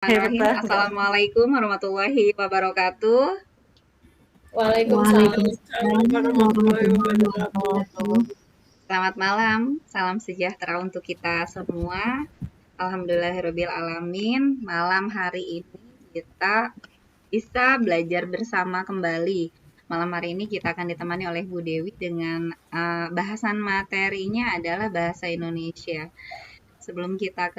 Bismillahirrahmanirrahim. Assalamualaikum warahmatullahi wabarakatuh. Waalaikumsalam warahmatullahi wabarakatuh. Selamat malam, salam sejahtera untuk kita semua. Alhamdulillahirabbil alamin. Malam hari ini kita bisa belajar bersama kembali. Malam hari ini kita akan ditemani oleh Bu Dewi dengan bahasan materinya adalah bahasa Indonesia. Sebelum kita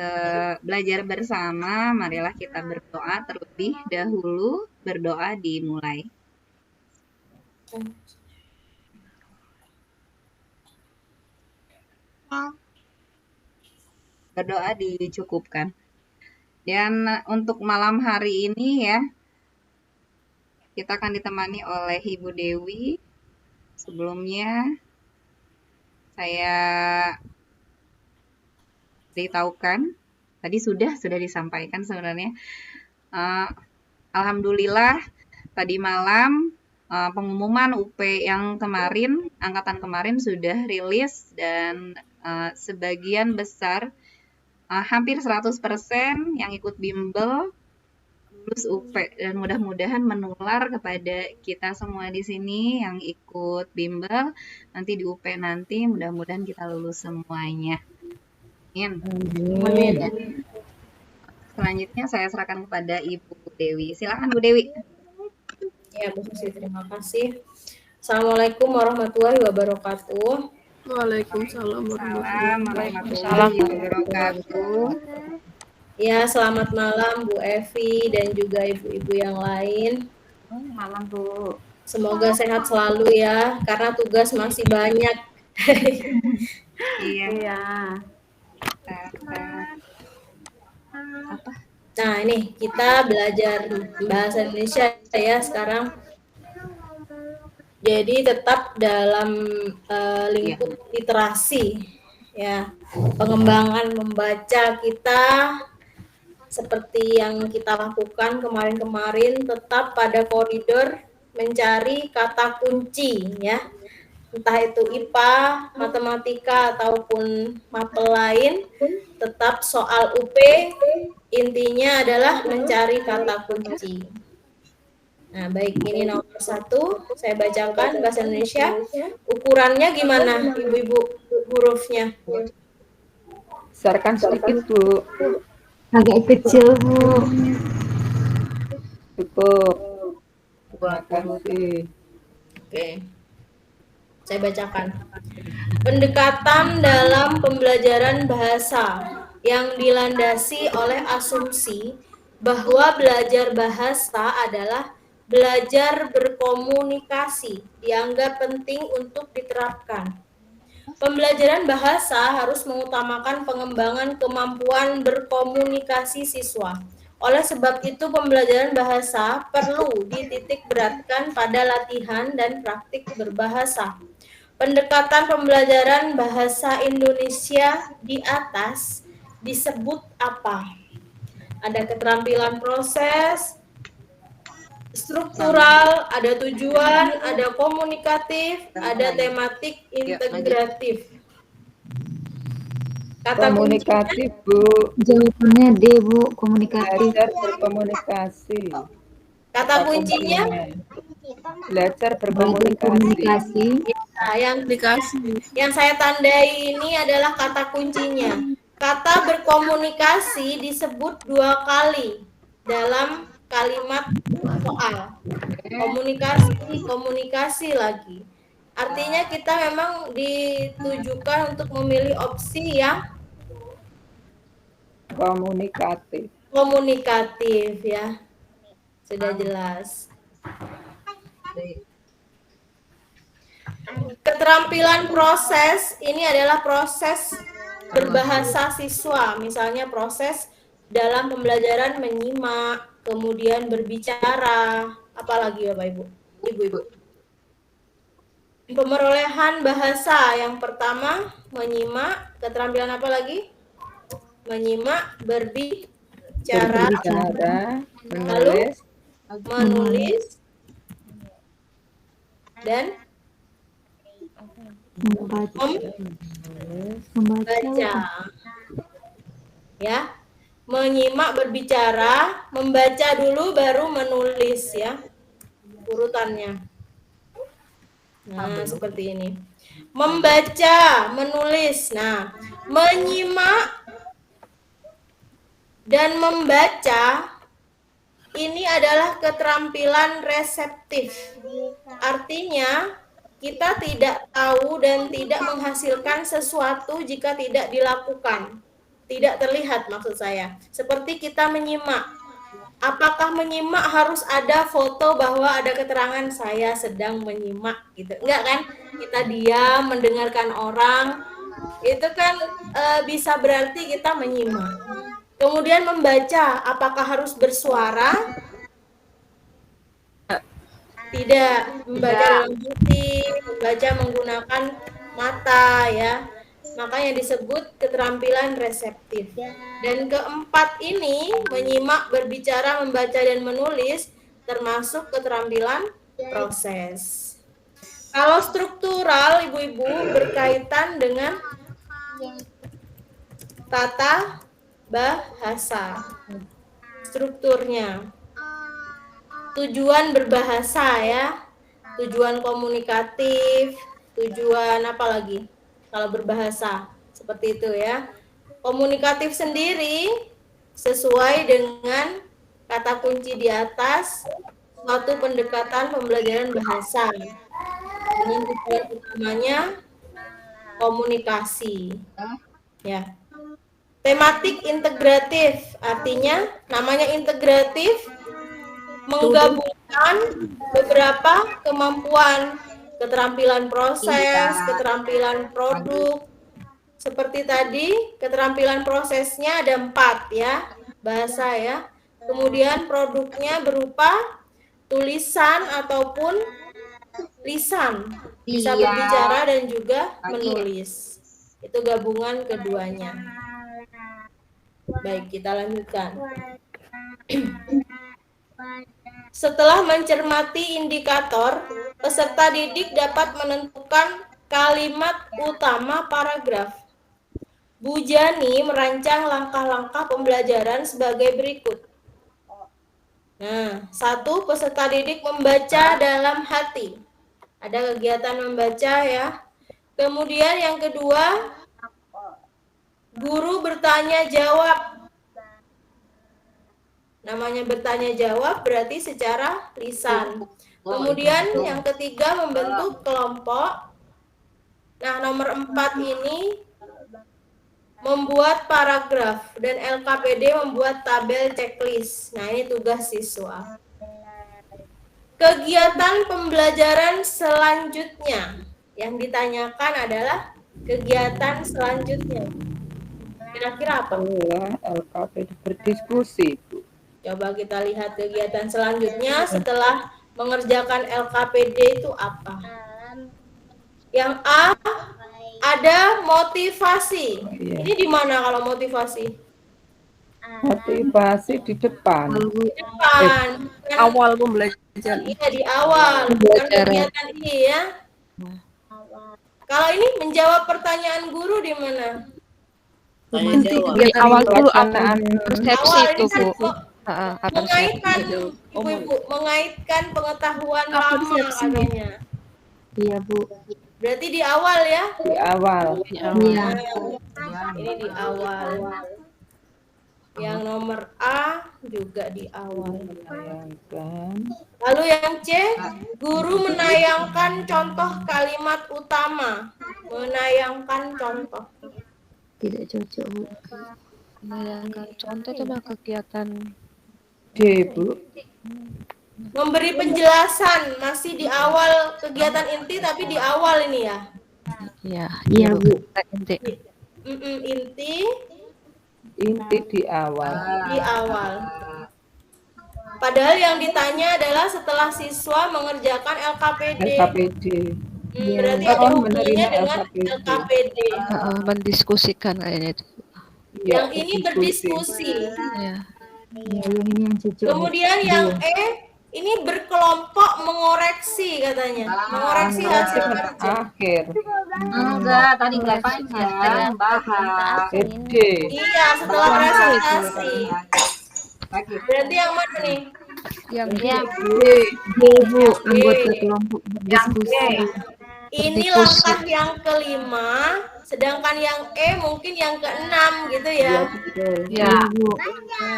belajar bersama, marilah kita berdoa terlebih dahulu. Berdoa dimulai. Berdoa dicukupkan. Dan untuk malam hari ini ya, kita akan ditemani oleh Ibu Dewi. Sebelumnya saya beritahukan, tadi sudah disampaikan sebenarnya. Alhamdulillah tadi malam pengumuman UP yang kemarin, angkatan kemarin sudah rilis dan sebagian besar hampir 100% yang ikut bimbel lulus UP, dan mudah-mudahan menular kepada kita semua di sini yang ikut bimbel nanti di UP nanti, mudah-mudahan kita lulus semuanya. Amin. Selanjutnya saya serahkan kepada Ibu Dewi. Silakan Bu Dewi. Ya, Bu Susi, terima kasih. Assalamualaikum warahmatullahi wabarakatuh. Waalaikumsalam warahmatullahi wabarakatuh. Ya, selamat malam Bu Evi dan juga ibu-ibu yang lain. Malam Bu. Semoga sehat selalu ya, karena tugas masih banyak. Iya. Nah, ini kita belajar bahasa Indonesia ya sekarang. Jadi tetap dalam lingkup literasi ya. Pengembangan membaca kita seperti yang kita lakukan kemarin-kemarin, tetap pada koridor mencari kata kunci ya. Entah itu IPA, matematika ataupun mapel lain, tetap soal UP intinya adalah mencari kata kunci. Nah, baik, ini nomor 1, saya bacakan bahasa Indonesia. Ukurannya gimana, ibu-ibu, hurufnya? Besarkan sedikit, Bu. Agak kecil, Bu. Cukup. Terima kasih. Oke. Saya bacakan. Pendekatan dalam pembelajaran bahasa yang dilandasi oleh asumsi bahwa belajar bahasa adalah belajar berkomunikasi dianggap penting untuk diterapkan. Pembelajaran bahasa harus mengutamakan pengembangan kemampuan berkomunikasi siswa. Oleh sebab itu, pembelajaran bahasa perlu dititik beratkan pada latihan dan praktik berbahasa. Pendekatan pembelajaran bahasa Indonesia di atas disebut apa? Ada keterampilan proses, struktural, ada tujuan, ada komunikatif, ada tematik, integratif. Kata komunikatif, Bu. Jawabannya D, Bu, komunikatif. Belajar berkomunikasi. Kata kuncinya? Belajar berkomunikasi. Ya, yang saya tandai ini adalah kata kuncinya. Kata berkomunikasi disebut 2 kali dalam kalimat soal. Komunikasi lagi. Artinya kita memang ditujukan untuk memilih opsi yang komunikatif ya. Sudah jelas. Keterampilan proses ini adalah proses berbahasa siswa, misalnya proses dalam pembelajaran menyimak, kemudian berbicara, apalagi Bapak Ibu, Ibu-ibu. Pemerolehan bahasa yang pertama menyimak, keterampilan apa lagi? Menyimak, berbicara, lalu menulis dan membaca. Ya. menyimak, berbicara, membaca dulu baru menulis ya. Urutannya. Nah, seperti ini. Membaca, menulis. Nah, menyimak dan membaca ini adalah keterampilan reseptif. Artinya, kita tidak tahu dan tidak menghasilkan sesuatu jika tidak dilakukan. Tidak terlihat maksud saya. Seperti kita menyimak. Apakah menyimak harus ada foto bahwa ada keterangan saya sedang menyimak gitu? Enggak kan? Kita diam mendengarkan orang. Itu kan bisa berarti kita menyimak. Kemudian membaca, apakah harus bersuara? Tidak, membaca dalam hati, membaca menggunakan mata ya. Makanya disebut keterampilan reseptif. Dan keempat ini, menyimak, berbicara, membaca, dan menulis, termasuk keterampilan proses. Kalau struktural, ibu-ibu, berkaitan dengan tata bahasa. Strukturnya. Tujuan berbahasa ya. Tujuan komunikatif, tujuan apa lagi? Kalau berbahasa, seperti itu ya. Komunikatif sendiri sesuai dengan kata kunci di atas, suatu pendekatan pembelajaran bahasa. Dengan tujuan utamanya komunikasi. Ya. Tematik integratif, artinya namanya integratif menggabungkan beberapa kemampuan, keterampilan proses, keterampilan produk. Seperti tadi, keterampilan prosesnya ada 4 ya, bahasa ya. Kemudian produknya berupa tulisan ataupun lisan, bisa berbicara dan juga menulis. Itu gabungan keduanya. Baik, kita lanjutkan. Setelah mencermati indikator, peserta didik dapat menentukan kalimat utama paragraf. Bu Jani merancang langkah-langkah pembelajaran sebagai berikut. Nah, 1, peserta didik membaca dalam hati. Ada kegiatan membaca ya. Kemudian yang kedua, guru bertanya jawab. Namanya bertanya jawab berarti secara lisan. Kemudian yang ketiga, membentuk kelompok. Nah, nomor 4 ini membuat paragraf dan LKPD membuat tabel checklist. Nah, ini tugas siswa. Kegiatan pembelajaran selanjutnya yang ditanyakan adalah kegiatan selanjutnya. Kira-kira apa? LKPD berdiskusi, Bu. Coba kita lihat kegiatan selanjutnya setelah mengerjakan LKPD itu apa? Yang A, ada motivasi. Ini di mana kalau motivasi? Motivasi di depan. Di depan. Awal pembelajaran. Iya, di awal. Bukan kegiatan ini ya. Kalau ini menjawab pertanyaan guru di mana? Di awal dulu persepsi Awal itu, ini Bu. mengaitkan ibu-ibu, mengaitkan pengetahuan lama katanya. Iya, Bu. Berarti di awal ya? Di awal. Iya. Ini di awal. Yang nomor A juga di awal. Bayangkan. Lalu yang C, guru menayangkan contoh kalimat utama. Menayangkan contoh. Tidak cocok, Bu. Menayangkan contoh coba kegiatan D, Bu. Memberi penjelasan masih di awal kegiatan inti tapi di awal ini ya. ya. Iya, Bu. Inti. Inti Inti di awal. di awal. Padahal yang ditanya adalah setelah siswa mengerjakan LKPD. LKPD. Berarti ada hubungannya menerima dengan LKPD. Mendiskusikan kayaknya itu. Yang ini berdiskusi. Ya. Ya, yang ini yang cocok. Bu. Kemudian yang E, ini berkelompok mengoreksi katanya. Mengoreksi hasil kerja. Akhir. Enggak, tadi enggak panjang, bahas. D, D. Iya, setelah presentasi. Lagi. Berarti yang mana nih? Yang D, D. Bu, anggota kelompok berdiskusi. Ini Berdiskusi. langkah yang kelima, sedangkan yang E mungkin yang keenam gitu Ya, ya. betul. Ya, Iya, Bu.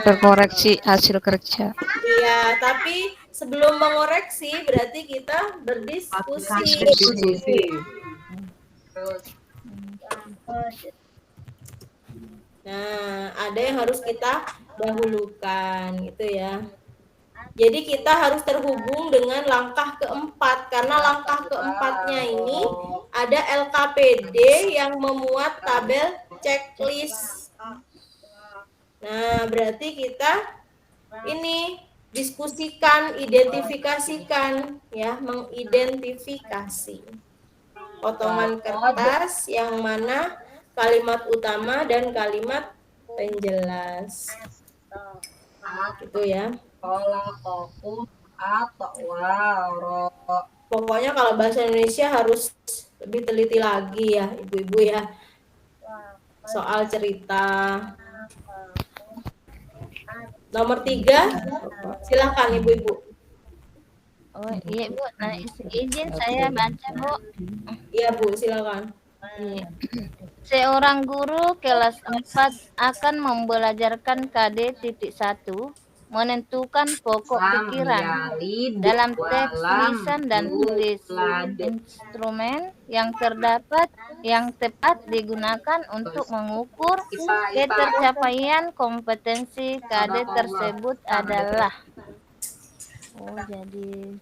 berkoreksi hasil kerja. Iya, tapi sebelum mengoreksi berarti kita berdiskusi. Diskusi. Terus. Nah, ada yang harus kita dahulukan gitu ya. Jadi kita harus terhubung dengan langkah keempat karena langkah keempatnya ini ada LKPD yang memuat tabel checklist. Nah, berarti kita ini diskusikan, identifikasikan ya, mengidentifikasi potongan kertas yang mana kalimat utama dan kalimat penjelas. Gitu ya. Sekolah, fokus, atau wow, Pokoknya kalau bahasa Indonesia harus lebih teliti lagi ya, ibu-ibu ya. Soal cerita. Nomor 3, silakan ibu-ibu. Oh iya Bu, nah izin saya baca Bu. Iya Bu, silakan. Iya. Seorang guru kelas 4 akan membelajarkan KD.1 menentukan pokok pikiran dalam teks lisan dan tulis. Instrumen yang terdapat yang tepat digunakan untuk mengukur ketercapaian kompetensi KD tersebut adalah jadi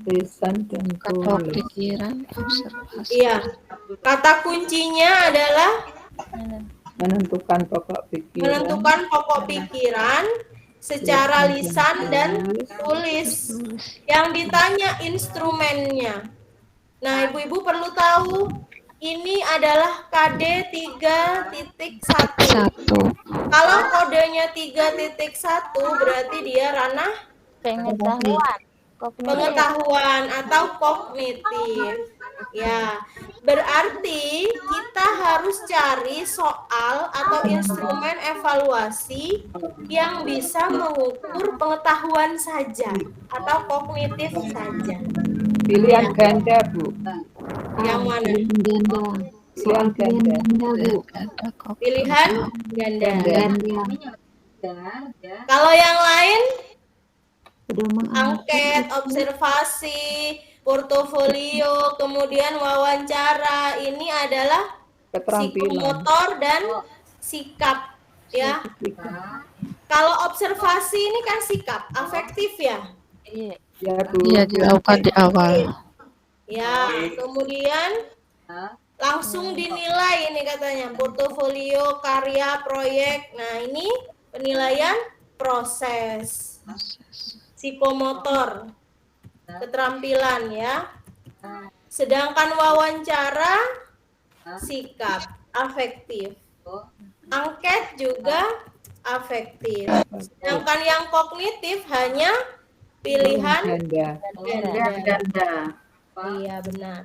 Lisan dan Pokok tulis. pikiran, observasi. Iya. Kata kuncinya adalah Menentukan pokok pikiran. menentukan pokok pikiran secara lisan dan tulis. Yang ditanya instrumennya. Nah, ibu-ibu perlu tahu ini adalah KD 3.1. Kalau kodenya 3.1 berarti dia ranah pengetahuan atau kognitif. Ya, berarti kita harus cari soal atau instrumen evaluasi yang bisa mengukur pengetahuan saja atau kognitif saja. Pilihan ganda, Bu. Yang mana? Ganda. Pilihan ganda. Bu. Ada kok. Pilihan ganda. Ganda. Kalau yang lain, Udah angket, observasi, portofolio, kemudian wawancara, ini adalah Keterampilan. psikomotor dan sikap ya. Kalau observasi ini kan sikap, afektif ya. Ya, Bu. Iya, dilakukan di awal. Ya, kemudian langsung dinilai ini katanya, portofolio, karya, proyek. Nah, ini penilaian proses. Psikomotor, keterampilan ya. Sedangkan wawancara, sikap, afektif. Angket juga afektif. Sedangkan yang kognitif hanya pilihan Ganda. ganda. Iya benar.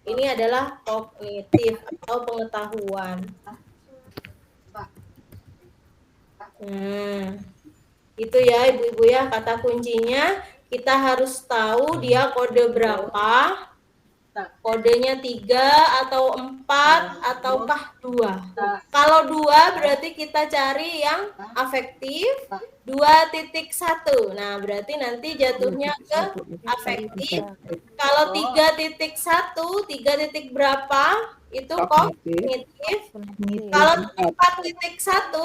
Ini adalah kognitif atau pengetahuan. Itu ya ibu-ibu ya, kata kuncinya kita harus tahu dia kode berapa, kodenya 3 atau 4 ataukah 2. Kalau 2 berarti kita cari yang afektif, 2.1. Nah berarti nanti jatuhnya ke afektif. Kalau 3.1, 3 titik berapa itu kognitif. Kalau 4.1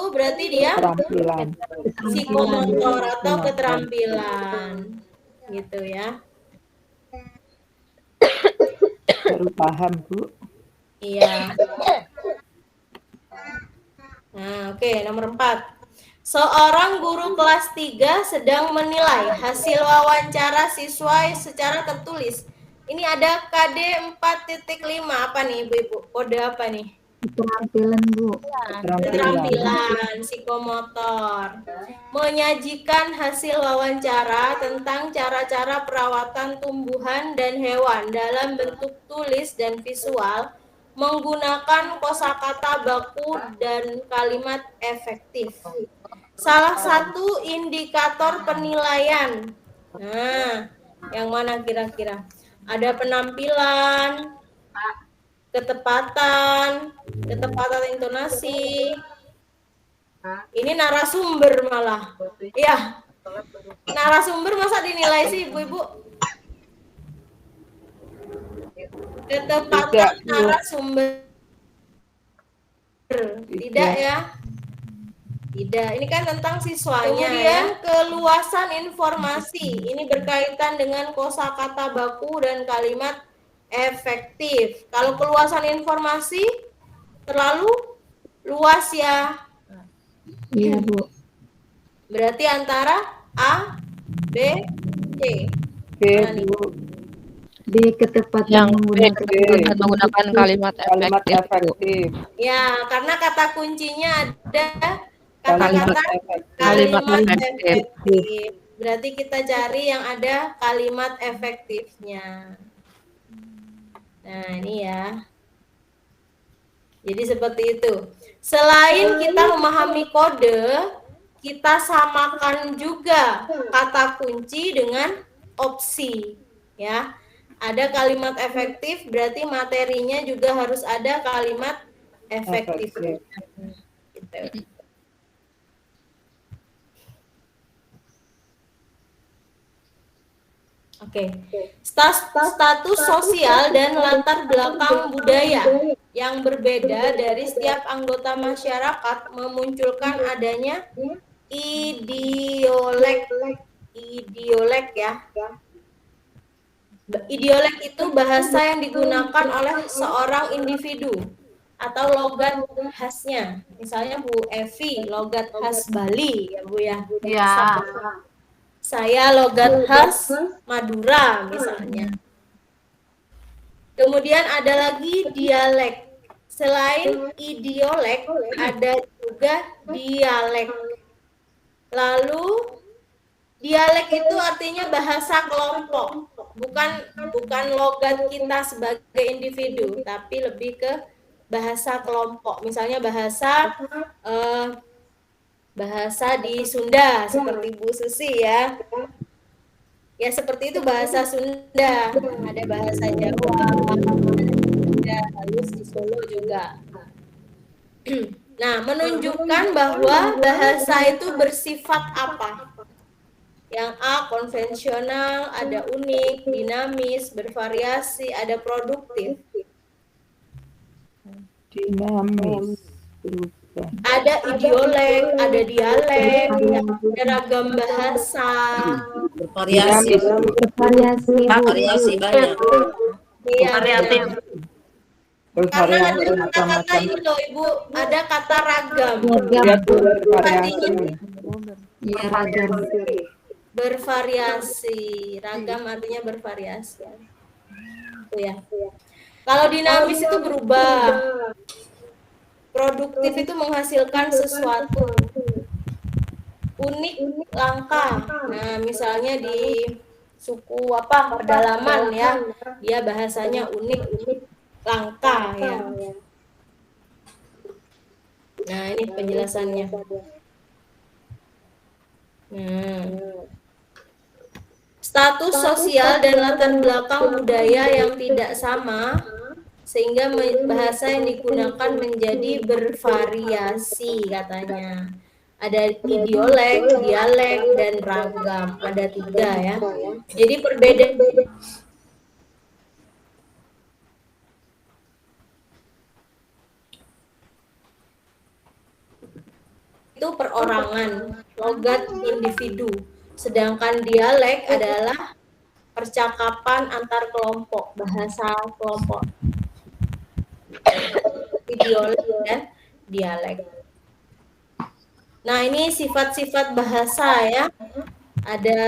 berarti dia Keterampilan. psikomotor atau keterampilan gitu ya. Baru paham, Bu. Iya. Nah, oke, nomor 4. Seorang guru kelas 3 sedang menilai hasil wawancara siswa secara tertulis. Ini ada KD 4.5. Apa nih, Ibu-ibu? Kode apa nih? keterampilan Bu. Keterampilan psikomotor. Menyajikan hasil wawancara tentang cara-cara perawatan tumbuhan dan hewan dalam bentuk tulis dan visual menggunakan kosakata baku dan kalimat efektif. Salah satu indikator penilaian. Nah, yang mana kira-kira? Ada penampilan, ketepatan intonasi. Ini narasumber malah. Ya, narasumber masa dinilai sih ibu-ibu? Ketepatan narasumber. Tidak ya? Tidak. Ini kan tentang siswanya. Kemudian keluasan informasi. Ini berkaitan dengan kosakata baku dan kalimat efektif. Kalau keluasan informasi terlalu luas ya. Iya, Bu. Berarti antara A, B, C. B, Bu. Di ketepatan Yang B, menggunakan ketepatan menggunakan kalimat Kalimat efektif, Bu. efektif. Ya, karena kata kuncinya ada Kalimat kata-kata efektif. Kalimat kalimat efektif. efektif. Berarti kita cari yang ada kalimat efektifnya. Nah, ini ya. Jadi seperti itu. Selain kita memahami kode, kita samakan juga kata kunci dengan opsi, ya. Ada kalimat efektif, berarti materinya juga harus ada kalimat efektif. Gitu. Oke. Status sosial dan latar belakang budaya yang berbeda dari setiap anggota masyarakat memunculkan adanya idiolek ya. Idiolek itu bahasa yang digunakan oleh seorang individu atau logat khasnya. Misalnya Bu Evi, logat khas Bali ya Bu ya. Ya. Saya logat khas Madura misalnya. Kemudian ada lagi dialek. Selain idiolek, ada juga dialek. Lalu dialek itu artinya bahasa kelompok, bukan logat kita sebagai individu, tapi lebih ke bahasa kelompok. Misalnya bahasa di Sunda seperti Bu Susi ya. Ya seperti itu bahasa Sunda. Ada bahasa Jawa, ada halus di Solo juga. Nah, menunjukkan bahwa bahasa itu bersifat apa? Yang A konvensional, ada unik, dinamis, bervariasi, ada produktif. Dinamis. Berubah. Ada idiolek, ada dialek, ada ragam bahasa. Bervariasi, bervariasi, Bu. variasi banyak. Iya, Variatif. karena ada Bervariasi kata-kata macam-macam. ini loh Ibu, ada kata ragam. Dia tuh bervariasi. Iya, ragam. Bervariasi, ragam artinya bervariasi. Itu ya. Kalau dinamis itu berubah. Produktif itu menghasilkan sesuatu. Unik, langka. Nah, misalnya di suku pedalaman ya, dia bahasanya unik, langka ya. Nah, ini penjelasannya. Nah, status sosial dan latar belakang budaya yang tidak sama sehingga bahasa yang digunakan menjadi bervariasi katanya. Ada idiolek, dialek, dan ragam. Ada 3 ya. Jadi perbedaan itu perorangan, logat individu. Sedangkan dialek adalah percakapan antar kelompok, bahasa kelompok. Idiolek dan dialek. Nah, ini sifat-sifat bahasa ya. Ada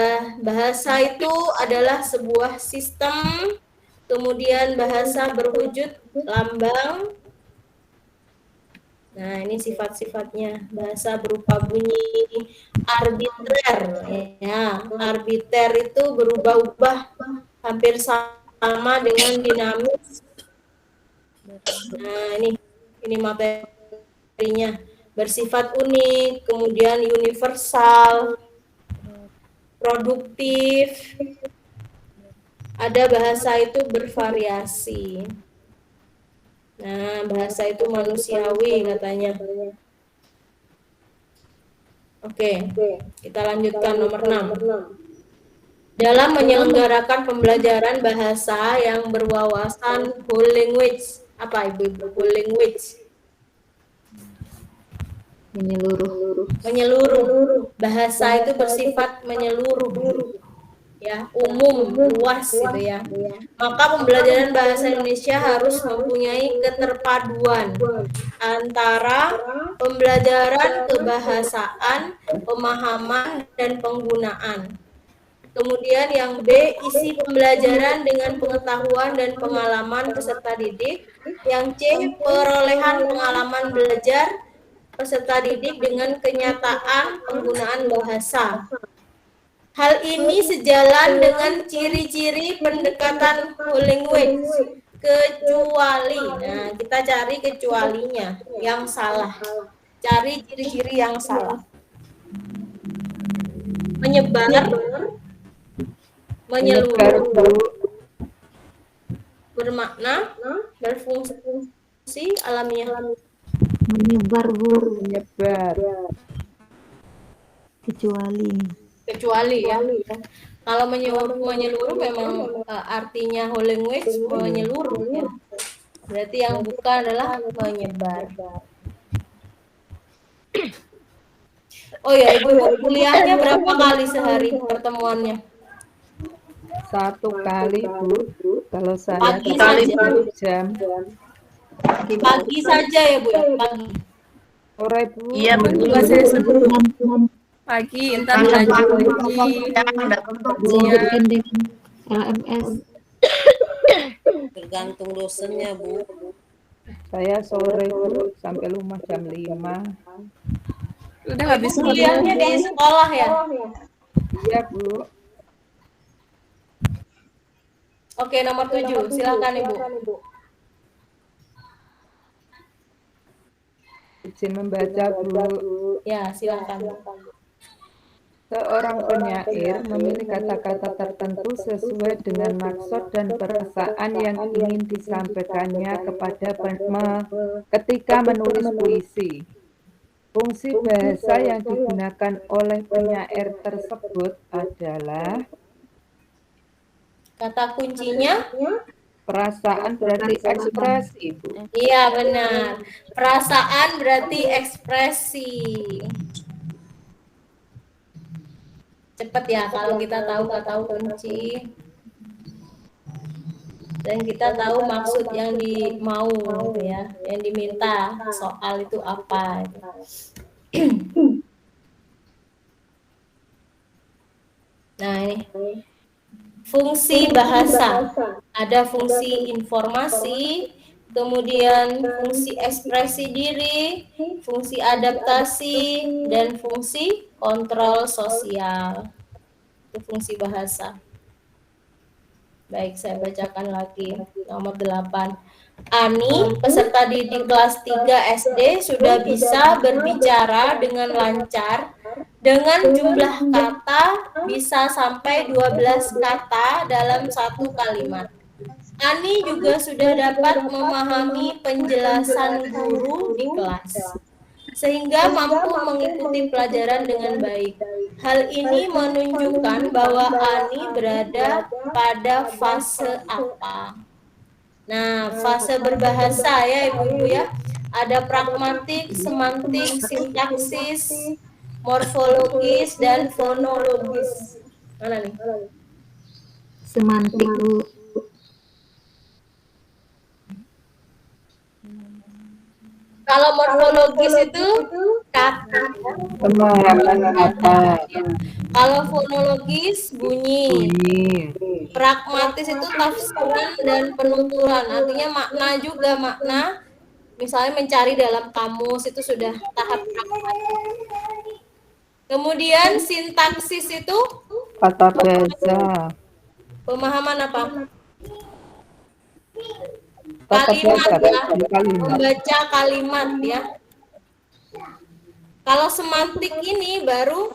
bahasa itu adalah sebuah sistem, kemudian bahasa berwujud lambang. Nah, ini sifat-sifatnya. Bahasa berupa bunyi arbiter ya. Arbiter itu berubah-ubah hampir sama dengan dinamis. Nah, ini materinya. Bersifat unik, kemudian universal, produktif. Ada bahasa itu bervariasi. Nah, bahasa itu manusiawi katanya. Oke, kita lanjutkan nomor 6. Dalam menyelenggarakan pembelajaran bahasa yang berwawasan whole language. Apa Ibu? Whole language. Menyeluruh. Bahasa itu bersifat menyeluruh. Ya, umum, luas gitu ya. Maka pembelajaran bahasa Indonesia harus mempunyai keterpaduan antara pembelajaran kebahasaan, pemahaman, dan penggunaan. Kemudian yang B, isi pembelajaran dengan pengetahuan dan pengalaman peserta didik. Yang C, perolehan pengalaman belajar peserta didik dengan kenyataan penggunaan bahasa. Hal ini sejalan dengan ciri-ciri pendekatan whole language, kecuali. Nah, kita cari kecualinya yang salah. Cari ciri-ciri yang salah. Menyebar, menyeluruh, bermakna, berfungsi, alamiah. Menyebar, Bu. Menyebar. Kecuali ya. Kalau menyeluruh memang artinya whole language menyeluruh ya. Berarti yang bukan adalah menyebar. Oh ya, Ibu kuliahnya berapa kali sehari pertemuannya? 1 kali, Bu. Kalau saya Pagi 1 saja. jam. Pagi saja ya, Bu ya, pagi. Sore, Bu. Iya, betul. Saya sebelum pagi, entar lanjut lagi. Lanjutkan dengan LMS. Tergantung dosennya, Bu. Saya sore, Bu, sampai rumah jam 5. Udah habis Kuliahnya di sekolah ya? Iya, Bu. Oke, nomor 7. Silakan Ibu. Izin membaca, Bu. Ya, silakan. Seorang penyair memilih kata-kata tertentu sesuai dengan maksud dan perasaan yang ingin disampaikannya kepada ketika menulis puisi. Fungsi bahasa yang digunakan oleh penyair tersebut adalah Kata kuncinya? perasaan berarti ekspresi, Bu. Iya, benar. Perasaan berarti ekspresi. Cepat ya kalau kita tahu kata kunci. Dan kita tahu maksud yang dimau gitu ya, yang diminta soal itu apa. Nah, ini fungsi bahasa. Ada fungsi informasi, kemudian fungsi ekspresi diri, fungsi adaptasi, dan fungsi kontrol sosial. Itu fungsi bahasa. Baik, saya bacakan lagi. Nomor 8. Ani, peserta didik kelas 3 SD, sudah bisa berbicara dengan lancar dengan jumlah kata bisa sampai 12 kata dalam satu kalimat. Ani juga sudah dapat memahami penjelasan guru di kelas, sehingga mampu mengikuti pelajaran dengan baik. Hal ini menunjukkan bahwa Ani berada pada fase apa? Nah, fase berbahasa ya Ibu-ibu ya. Ada pragmatik, semantik, sintaksis, morfologis, dan fonologis. Mana nih? Semantik, Bu. Kalau morfologis itu kata. Pemahaman apa? Kalau fonologis bunyi. Pragmatis itu tafsiran dan penuturan. Artinya makna juga, makna. Misalnya mencari dalam kamus itu sudah tahap pragmatis. Kemudian sintaksis itu Kata bahasa. pemahaman apa? Tata Kalimat dasar ya, kalimat. membaca kalimat ya. Kalau semantik ini baru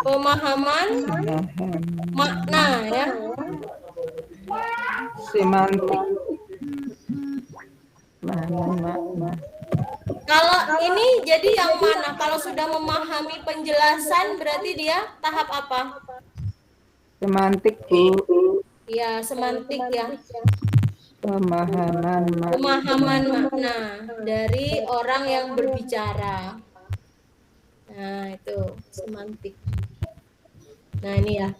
pemahaman makna ya. Semantik. Makna. Kalau ini jadi yang mana? Kalau sudah memahami penjelasan berarti dia tahap apa? Semantik, Bu. Ya, semantik ya. Pemahaman makna. Pemahaman makna dari orang yang berbicara. Nah, itu semantik. Nah, ini ya.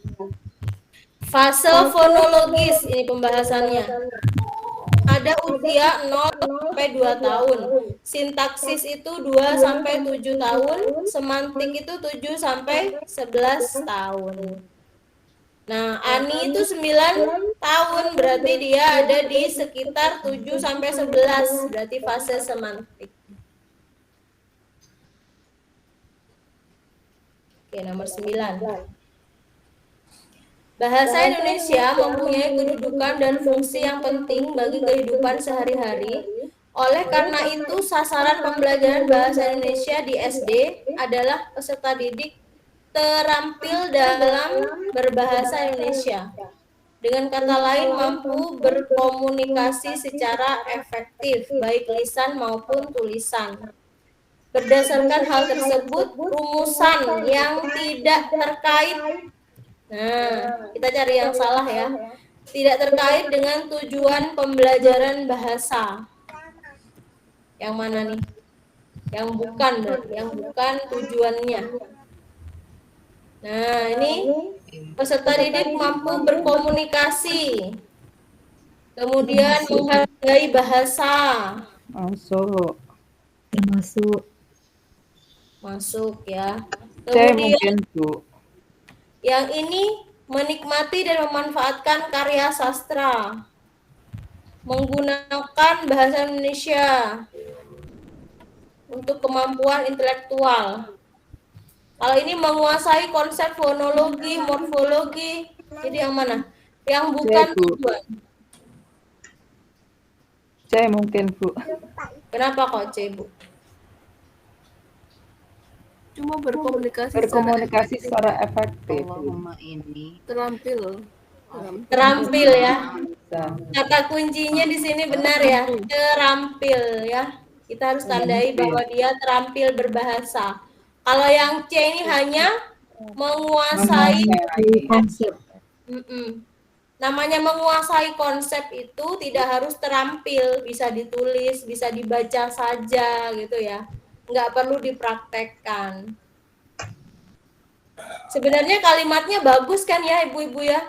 Fase fonologis ini pembahasannya. Ada usia 0 sampai 2 tahun. Sintaksis itu 2 sampai 7 tahun, semantik itu 7 sampai 11 tahun. Nah, Ani itu 9 tahun, berarti dia ada di sekitar 7 sampai 11, berarti fase semantik. Oke, nomor 9. Bahasa Indonesia mempunyai kedudukan dan fungsi yang penting bagi kehidupan sehari-hari. Oleh karena itu, sasaran pembelajaran bahasa Indonesia di SD adalah peserta didik terampil dalam berbahasa Indonesia. Dengan kata lain, mampu berkomunikasi secara efektif, baik lisan maupun tulisan. Berdasarkan hal tersebut, rumusan yang tidak terkait, nah, kita cari yang salah ya, tidak terkait dengan tujuan pembelajaran bahasa. Yang mana nih? Yang bukan, yang bukan tujuannya. Nah, ini peserta didik mampu berkomunikasi, kemudian menghargai bahasa. Masuk ya. Saya Kemudian mungkin, Bu. yang ini menikmati dan memanfaatkan karya sastra, menggunakan bahasa Indonesia untuk kemampuan intelektual. Kalau ini menguasai konsep fonologi, morfologi, jadi yang mana? Yang bukan Bu. tujuan. Saya mungkin, Bu. Kenapa kok C, Bu? Cuma berkomunikasi Secara efektif. Allahumma ini terampil. Terampil ya. Bisa. Kata kuncinya di sini benar ya, terampil ya. Kita harus tandai bahwa dia terampil berbahasa. Kalau yang C ini hanya menguasai konsep. Namanya menguasai konsep itu tidak harus terampil, bisa ditulis, bisa dibaca saja gitu ya. Nggak perlu dipraktekkan. Sebenarnya kalimatnya bagus kan ya ibu-ibu ya.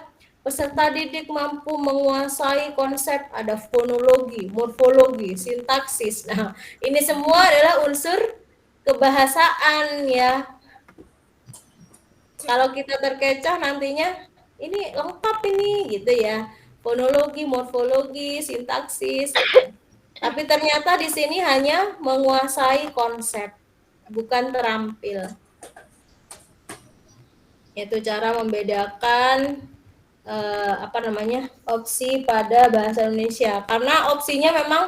Peserta didik mampu menguasai konsep, ada fonologi, morfologi, sintaksis. Nah, ini semua adalah unsur kebahasaan ya. Kalau kita terkecoh nantinya ini lengkap ini gitu ya. Fonologi, morfologi, sintaksis. Tapi ternyata di sini hanya menguasai konsep, bukan terampil. Itu cara membedakan opsi pada bahasa Indonesia. Karena opsinya memang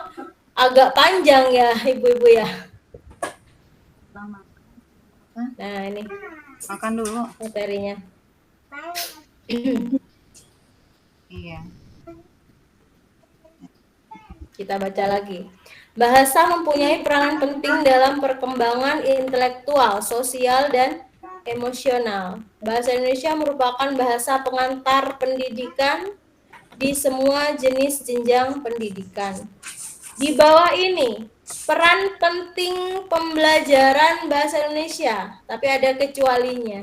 agak panjang ya ibu-ibu ya. Nah ini makan dulu materinya. iya. Kita baca lagi. Bahasa mempunyai peranan penting dalam perkembangan intelektual, sosial, dan emosional. Bahasa Indonesia merupakan bahasa pengantar pendidikan di semua jenis jenjang pendidikan. Di bawah ini, peran penting pembelajaran bahasa Indonesia, tapi ada kecualinya.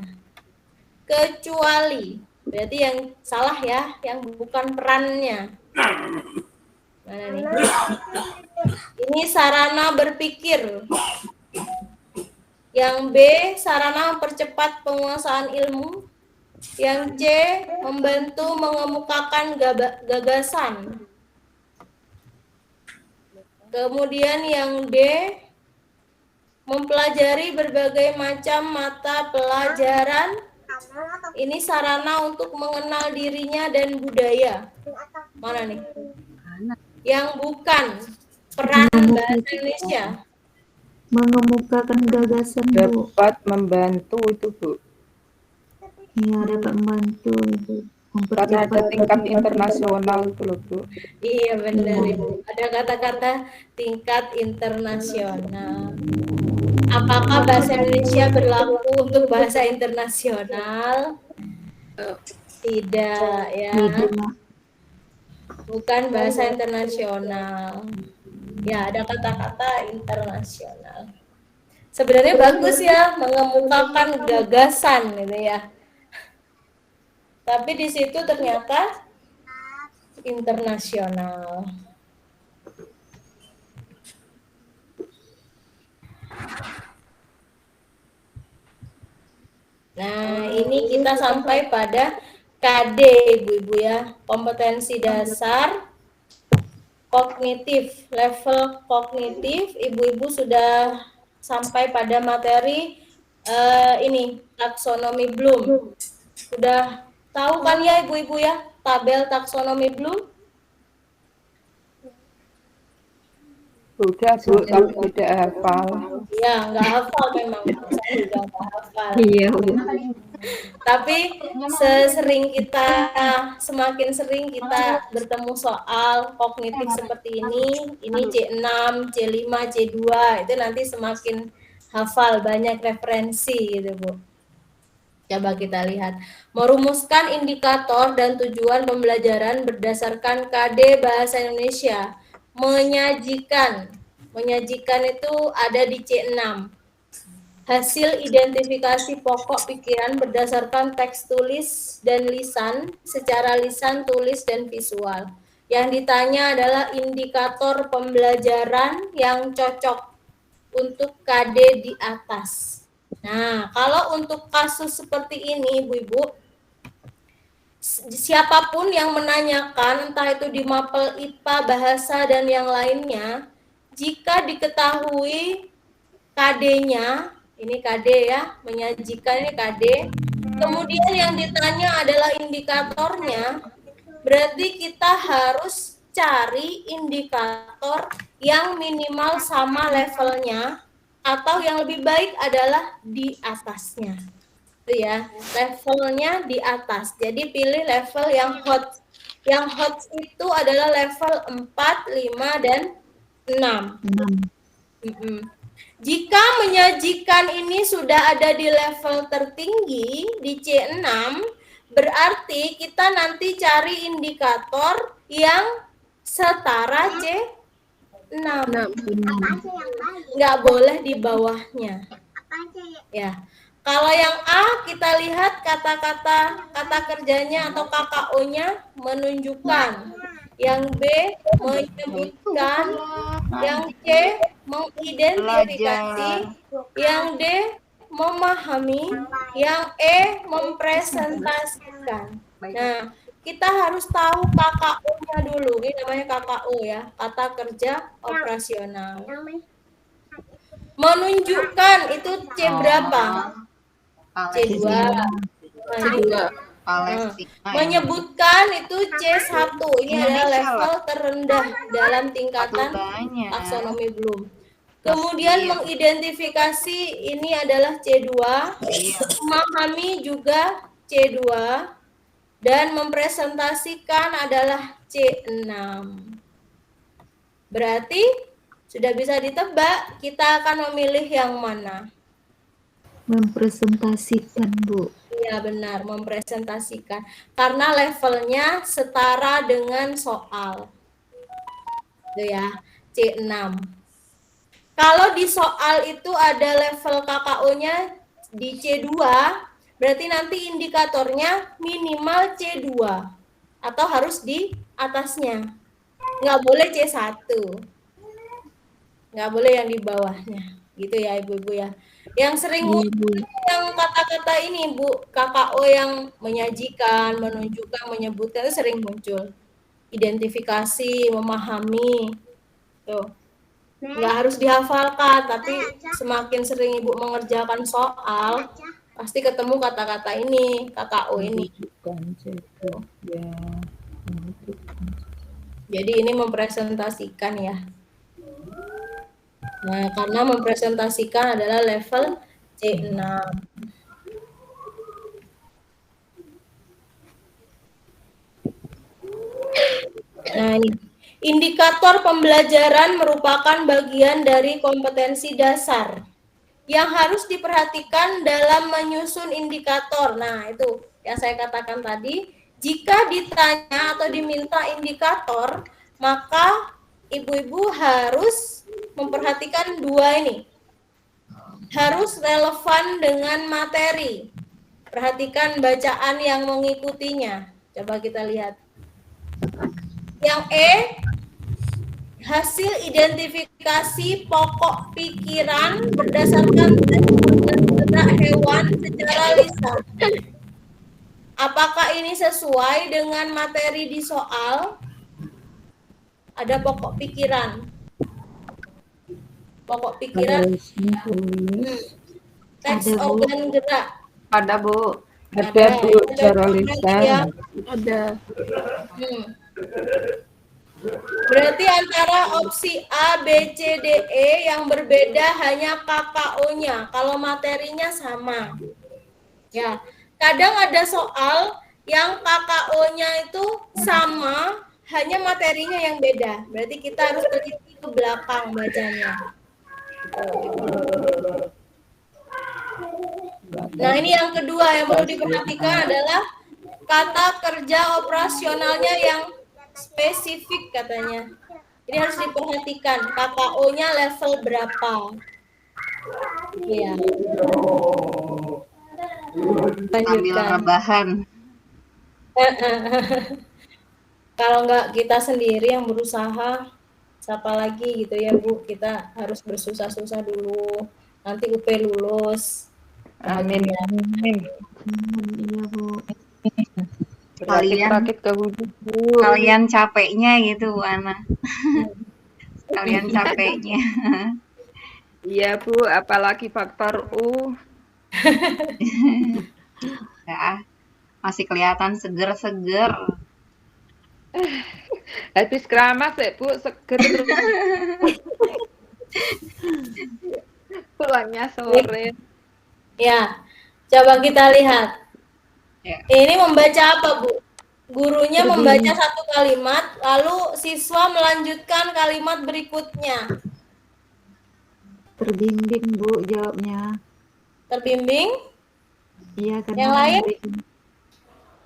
Kecuali, berarti yang salah ya, yang bukan perannya. Mana nih? Ini sarana berpikir. Yang B, sarana mempercepat penguasaan ilmu. Yang C, membantu mengemukakan gagasan. Kemudian yang D, mempelajari berbagai macam mata pelajaran. Ini sarana untuk mengenal dirinya dan budaya. Mana nih? yang bukan peran bahasa Indonesia. Mengemukakan gagasan, Bu. Dapat membantu itu, Bu. Iya, dapat membantu itu. Karena ada tingkat internasional itu loh, Bu. Iya benar Ibu. Ada kata-kata tingkat internasional. Apakah bahasa Indonesia berlaku untuk bahasa internasional? Tidak ya. Tidak. Bukan bahasa internasional. Ya, ada kata-kata internasional. Sebenarnya bagus ya mengemukakan gagasan gitu ya. Tapi di situ ternyata internasional. Nah, ini kita sampai pada KD Ibu-ibu ya, kompetensi dasar kognitif, level kognitif. Ibu-ibu sudah sampai pada materi ini taksonomi Bloom. Sudah tahu kan ya Ibu-ibu ya, tabel taksonomi Bloom? Udah, Bu, tapi tidak hafal. Ya, nggak hafal memang. Saya juga nggak hafal. Iya, Bu. Tapi semakin sering kita bertemu soal kognitif seperti ini C6, C5, C2, itu nanti semakin hafal, banyak referensi gitu, Bu. Coba kita lihat. Merumuskan indikator dan tujuan pembelajaran berdasarkan KD Bahasa Indonesia. Menyajikan itu ada di C6. Hasil identifikasi pokok pikiran berdasarkan teks tulis dan lisan, secara lisan, tulis, dan visual. Yang ditanya adalah indikator pembelajaran yang cocok untuk KD di atas. Nah, kalau untuk kasus seperti ini, Ibu-ibu, siapapun yang menanyakan, entah itu di mapel IPA, bahasa, dan yang lainnya, jika diketahui KD-nya, ini KD ya, menyajikan ini KD, kemudian yang ditanya adalah indikatornya, berarti kita harus cari indikator yang minimal sama levelnya, atau yang lebih baik adalah di atasnya. Itu ya, levelnya di atas. Jadi pilih level yang hot. Yang hot itu adalah level 4, 5, dan 6. Jika menyajikan ini sudah ada di level tertinggi, di C6, berarti kita nanti cari indikator yang setara C6. Nggak boleh di bawahnya. Ya. Kalau yang A, kita lihat kata kerjanya atau KKO-nya menunjukkan. Yang B, menyebutkan. Yang C, mengidentifikasi. Yang D, memahami. Yang E, mempresentasikan. Nah, kita harus tahu KKO-nya dulu. Ini namanya KKO ya, kata kerja operasional. Menunjukkan itu C berapa? C2. Menyebutkan itu C1. Ini adalah level terendah dalam tingkatan taksonomi Bloom. Kemudian mengidentifikasi ini adalah C2. Memahami juga C2. Dan mempresentasikan adalah C6. Berarti sudah bisa ditebak kita akan memilih yang mana? Mempresentasikan, Bu. Iya benar, mempresentasikan. Karena levelnya setara dengan soal. Itu ya, C6. Kalau di soal itu ada level KKO-nya di C2, berarti nanti indikatornya minimal C2. Atau harus di atasnya. Nggak boleh C1. Nggak boleh yang di bawahnya. Gitu ya Ibu-ibu ya. Yang sering muncul yang kata-kata ini Bu, KKO yang menyajikan, menunjukkan, menyebutkan itu sering muncul. Identifikasi, memahami. Tuh. Nggak harus dihafalkan, tapi semakin sering Ibu mengerjakan soal, pasti ketemu kata-kata ini, KKO ini. Jadi ini mempresentasikan ya. Nah, karena mempresentasikan adalah level C6. Nah, ini indikator pembelajaran merupakan bagian dari kompetensi dasar yang harus diperhatikan dalam menyusun indikator. Nah, itu yang saya katakan tadi, jika ditanya atau diminta indikator, maka ibu-ibu harus memperhatikan dua ini. Harus relevan dengan materi. Perhatikan bacaan yang mengikutinya. Coba kita lihat. Yang E, hasil identifikasi pokok pikiran berdasarkan tes gerak hewan secara lisan. Apakah ini sesuai dengan materi di soal? Ada pokok pikiran. Pokok pikiran. Teks Ada, Bu. organ gerak. Ada Bu. Ada Bu, secara lisan. Ada. Berarti antara opsi A, B, C, D, E yang berbeda hanya KKO-nya. Kalau materinya sama. Ya, kadang ada soal yang KKO-nya itu sama, hanya materinya yang beda. Berarti kita harus teliti ke belakang bacanya. Nah, ini yang kedua yang perlu diperhatikan adalah kata kerja operasionalnya yang spesifik katanya. Jadi harus diperhatikan KKO-nya level berapa. Iya. Sambil Lanjutkan. rebahan. Kalau nggak kita sendiri yang berusaha, siapa lagi gitu ya Bu, kita harus bersusah-susah dulu. Nanti UP lulus. Amin. Amin. Iya, Bu. Rakit-rakit ke wudhu Bu. Kalian capeknya gitu Bu Ana. Kalian capeknya. Iya Bu, apalagi faktor U. Ya, masih kelihatan seger-seger. Habis keramas ya Bu, seger. Pulangnya sore. Ya, coba kita lihat. Ya. Ini membaca apa, Bu? Gurunya membaca satu kalimat, lalu siswa melanjutkan kalimat berikutnya. Terbimbing, Bu, jawabnya. Terbimbing? Iya, karena Yang lain?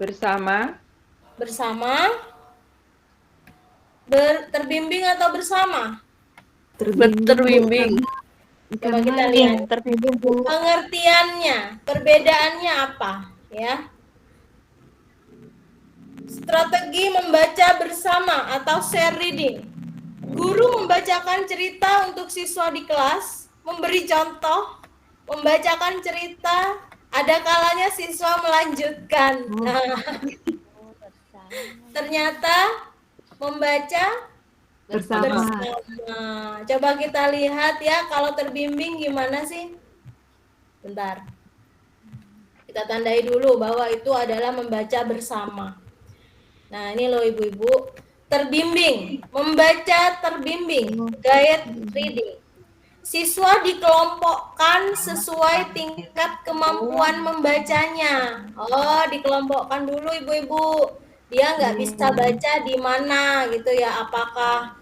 Bersama. Bersama? Terbimbing atau bersama? Terbimbing. Coba kita lihat. Pengertiannya, perbedaannya apa? Ya. Strategi membaca bersama atau share reading. Guru membacakan cerita untuk siswa di kelas, memberi contoh, membacakan cerita, ada kalanya siswa melanjutkan. Nah, ternyata membaca bersama. Coba kita lihat ya, kalau terbimbing gimana sih? Bentar. Kita tandai dulu bahwa itu adalah membaca bersama. Nah, ini loh ibu-ibu. Terbimbing, membaca terbimbing, guided reading. Siswa dikelompokkan sesuai tingkat kemampuan membacanya. Oh, dikelompokkan dulu ibu-ibu. Dia nggak bisa baca di mana gitu ya. Apakah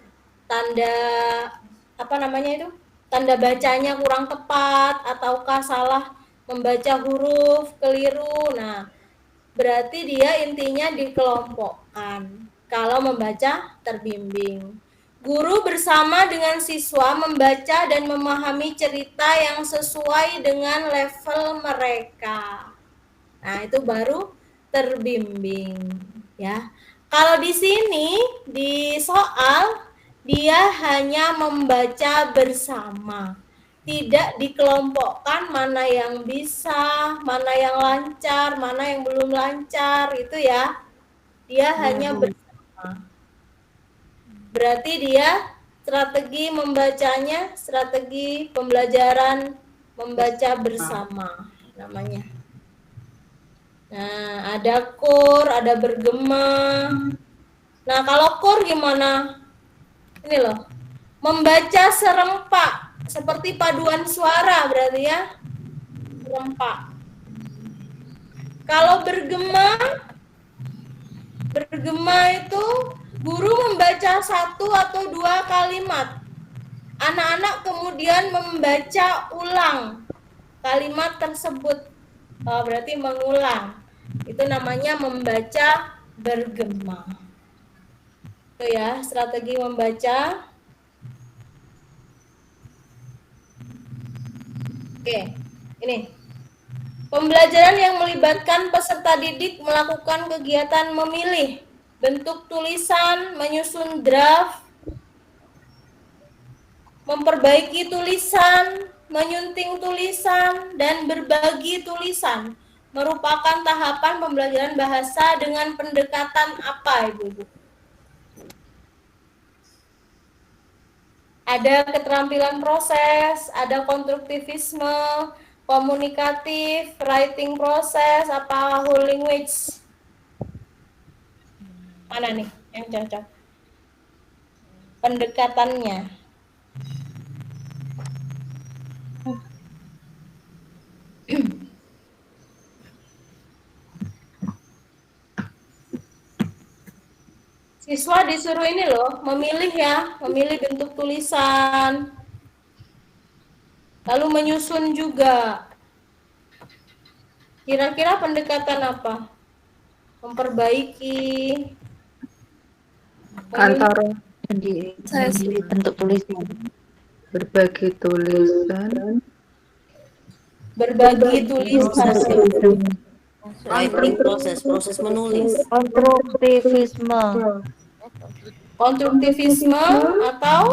tanda apa namanya itu? Tanda bacanya kurang tepat ataukah salah membaca huruf keliru. Nah, berarti dia intinya dikelompokkan. Kalau membaca terbimbing. Guru bersama dengan siswa membaca dan memahami cerita yang sesuai dengan level mereka. Nah, itu baru terbimbing, ya. Kalau di sini di soal dia hanya membaca bersama. Tidak dikelompokkan mana yang bisa, mana yang lancar, mana yang belum lancar, itu ya. Dia hanya bersama. Berarti dia strategi membacanya, strategi pembelajaran membaca bersama namanya. Nah, ada kur, ada bergema. Nah, kalau core gimana? Ini loh. Membaca serempak seperti paduan suara berarti ya. Serempak. Kalau bergema itu guru membaca 1 atau 2 kalimat. Anak-anak kemudian membaca ulang kalimat tersebut. Berarti mengulang. Itu namanya membaca bergema. Itu ya, strategi membaca. Oke, ini. Pembelajaran yang melibatkan peserta didik melakukan kegiatan memilih bentuk tulisan, menyusun draft, memperbaiki tulisan, menyunting tulisan, dan berbagi tulisan. Merupakan tahapan pembelajaran bahasa dengan pendekatan apa, Ibu-ibu? Ada keterampilan proses, ada konstruktivisme, komunikatif, writing proses, apa whole language? Mana nih yang cocok? Pendekatannya. Siswa disuruh ini loh, memilih ya, memilih bentuk tulisan. Lalu menyusun juga. Kira-kira pendekatan apa? Memperbaiki. Antara Sendiri bentuk tulisan. berbagi tulisan, Berbagi tulisan. Writing proses menulis. Konstruktivisme. Konstruktivisme atau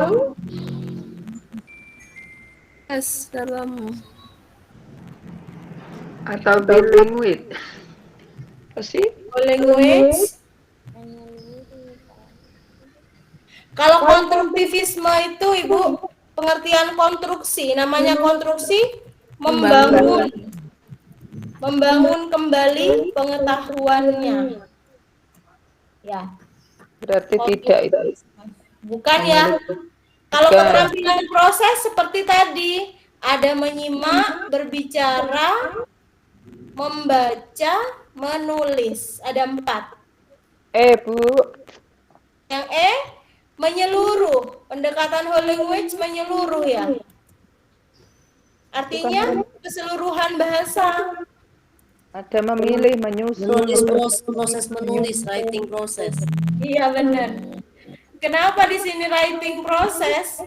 dalam atau bilingual. Apa sih? language. Kalau konstruktivisme itu Ibu, pengertian konstruksi, namanya konstruksi membangun kembali pengetahuannya. Ya. Berarti tidak itu. Bukan ya. Kalau keterampilan proses seperti tadi, ada menyimak, berbicara, membaca, menulis. Ada 4. Bu. Yang menyeluruh. Pendekatan whole language menyeluruh ya. Artinya keseluruhan bahasa. Ada memilih, menyusun. Menulis proses menulis, writing proses. Iya benar. Kenapa di sini writing proses?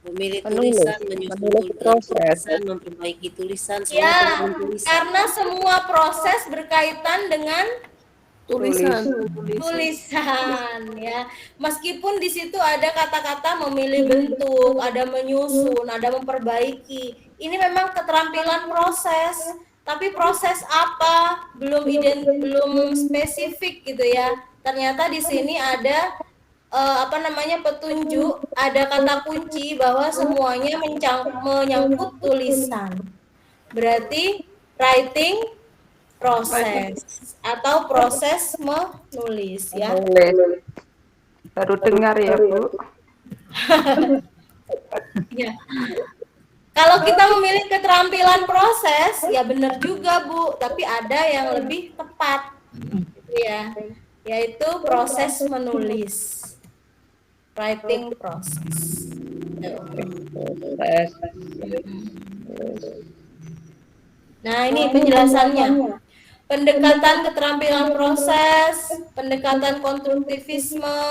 Memilih tulisan, menyusun tulisan, memperbaiki tulisan, semua Ya, tentang tulisan. karena semua proses berkaitan dengan tulisan. ya. Meskipun di situ ada kata-kata memilih bentuk, ada menyusun, ada memperbaiki. Ini memang keterampilan proses, tapi proses apa belum spesifik gitu ya. Ternyata di sini ada petunjuk, ada kata kunci bahwa semuanya menyangkut tulisan. Berarti writing proses atau proses menulis ya. Baru dengar ya, Bu. Ya. Kalau kita memilih keterampilan proses, ya benar juga Bu, tapi ada yang lebih tepat, gitu ya, yaitu proses menulis, writing process. Nah ini penjelasannya. Pendekatan keterampilan proses, pendekatan konstruktivisme,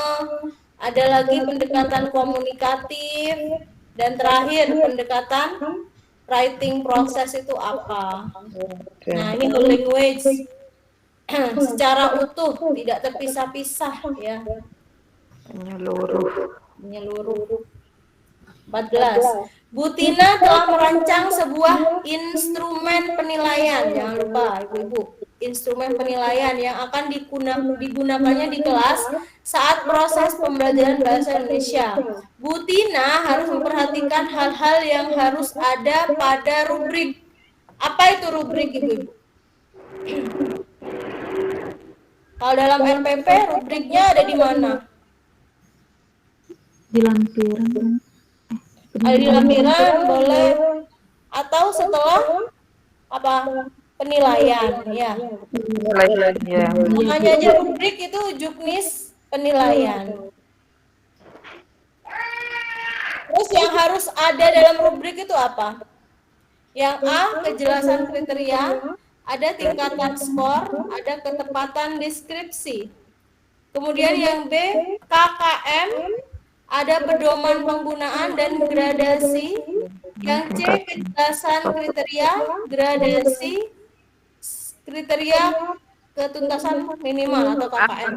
ada lagi pendekatan komunikatif, dan terakhir pendekatan writing proses itu apa? Nah ini whole language secara utuh, tidak terpisah-pisah ya. Menyeluruh. 14. Bu Tina telah merancang sebuah instrumen penilaian, jangan lupa Ibu-ibu, instrumen penilaian yang akan digunakannya di kelas saat proses pembelajaran bahasa Indonesia. Bu Tina harus memperhatikan hal-hal yang harus ada pada rubrik. Apa itu rubrik Ibu-ibu? Kalau dalam RPP rubriknya ada di mana? Di lampiran. Ada di lampiran, boleh. Atau setelah apa? Penilaian, ya. Penilaian ya. Namanya aja rubrik itu juknis penilaian. Terus yang harus ada dalam rubrik itu apa? Yang A, kejelasan kriteria, ada tingkatan skor, ada ketepatan deskripsi. Kemudian yang B, KKM, ada pedoman penggunaan dan gradasi. Yang C, kejelasan kriteria, gradasi, kriteria ketuntasan minimal atau KKM.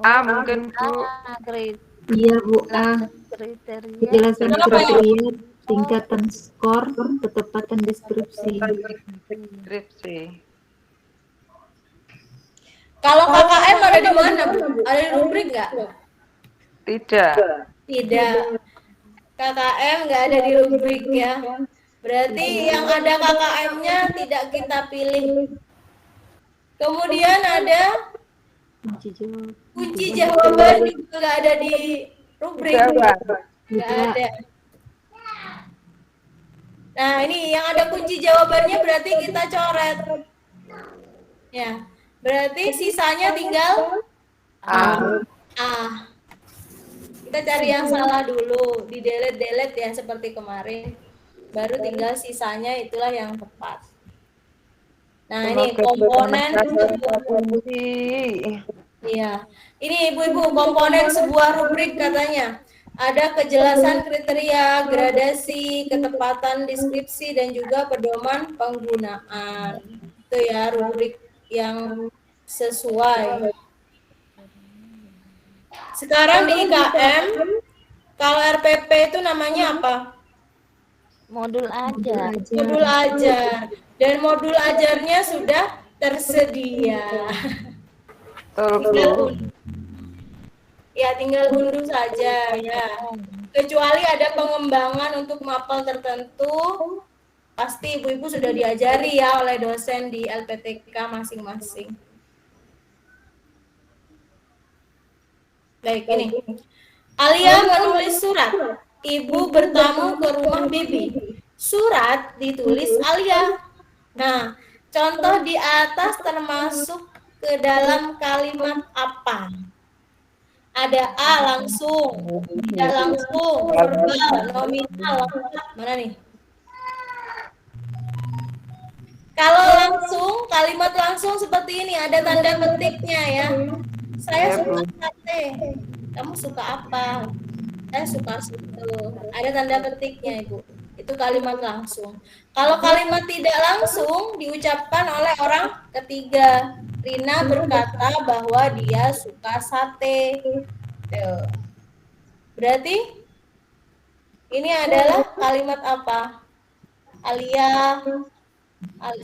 Mungkin Bu. Iya Bu, Kriteria. kejelasan kriteria, tingkatan skor, ketepatan deskripsi. Deskripsi. Kalau KKM ada di mana, Bu? Ada di rubrik nggak? Tidak. Tidak. KKM nggak ada di rubrik ya. Berarti yang ada KKM-nya tidak kita pilih. Kemudian ada kunci jawaban juga nggak ada di rubrik. Nggak ada. Nah, ini yang ada kunci jawabannya berarti kita coret. Ya, berarti sisanya tinggal A. Kita cari yang salah dulu, di delete ya seperti kemarin. Baru tinggal sisanya itulah yang tepat. Nah, ini komponen iya. Ini Ibu-ibu komponen sebuah rubrik katanya. Ada kejelasan kriteria, gradasi, ketepatan deskripsi dan juga pedoman penggunaan. Itu ya rubrik yang sesuai. Sekarang di IKM, kalau RPP itu namanya apa? Modul ajar. Modul ajar. Dan modul ajarnya sudah tersedia. Tinggal unduh saja ya. Kecuali ada pengembangan untuk mapel tertentu, pasti ibu-ibu sudah diajari ya oleh dosen di LPTK masing-masing. Baik, ini. Alia menulis surat. Ibu bertamu ke rumah Bibi. Surat ditulis Alia. Nah, contoh di atas termasuk ke dalam kalimat apa? Ada A langsung, tidak langsung, verbal, nominal, lengkap. Mana nih? Kalau langsung, kalimat langsung seperti ini, ada tanda petiknya ya. Saya suka sate. Kamu suka apa? Saya suka soto. Ada tanda petiknya, Ibu. Itu kalimat langsung. Kalau kalimat tidak langsung diucapkan oleh orang ketiga. Rina berkata bahwa dia suka sate. Tuh. Berarti ini adalah kalimat apa? Alia.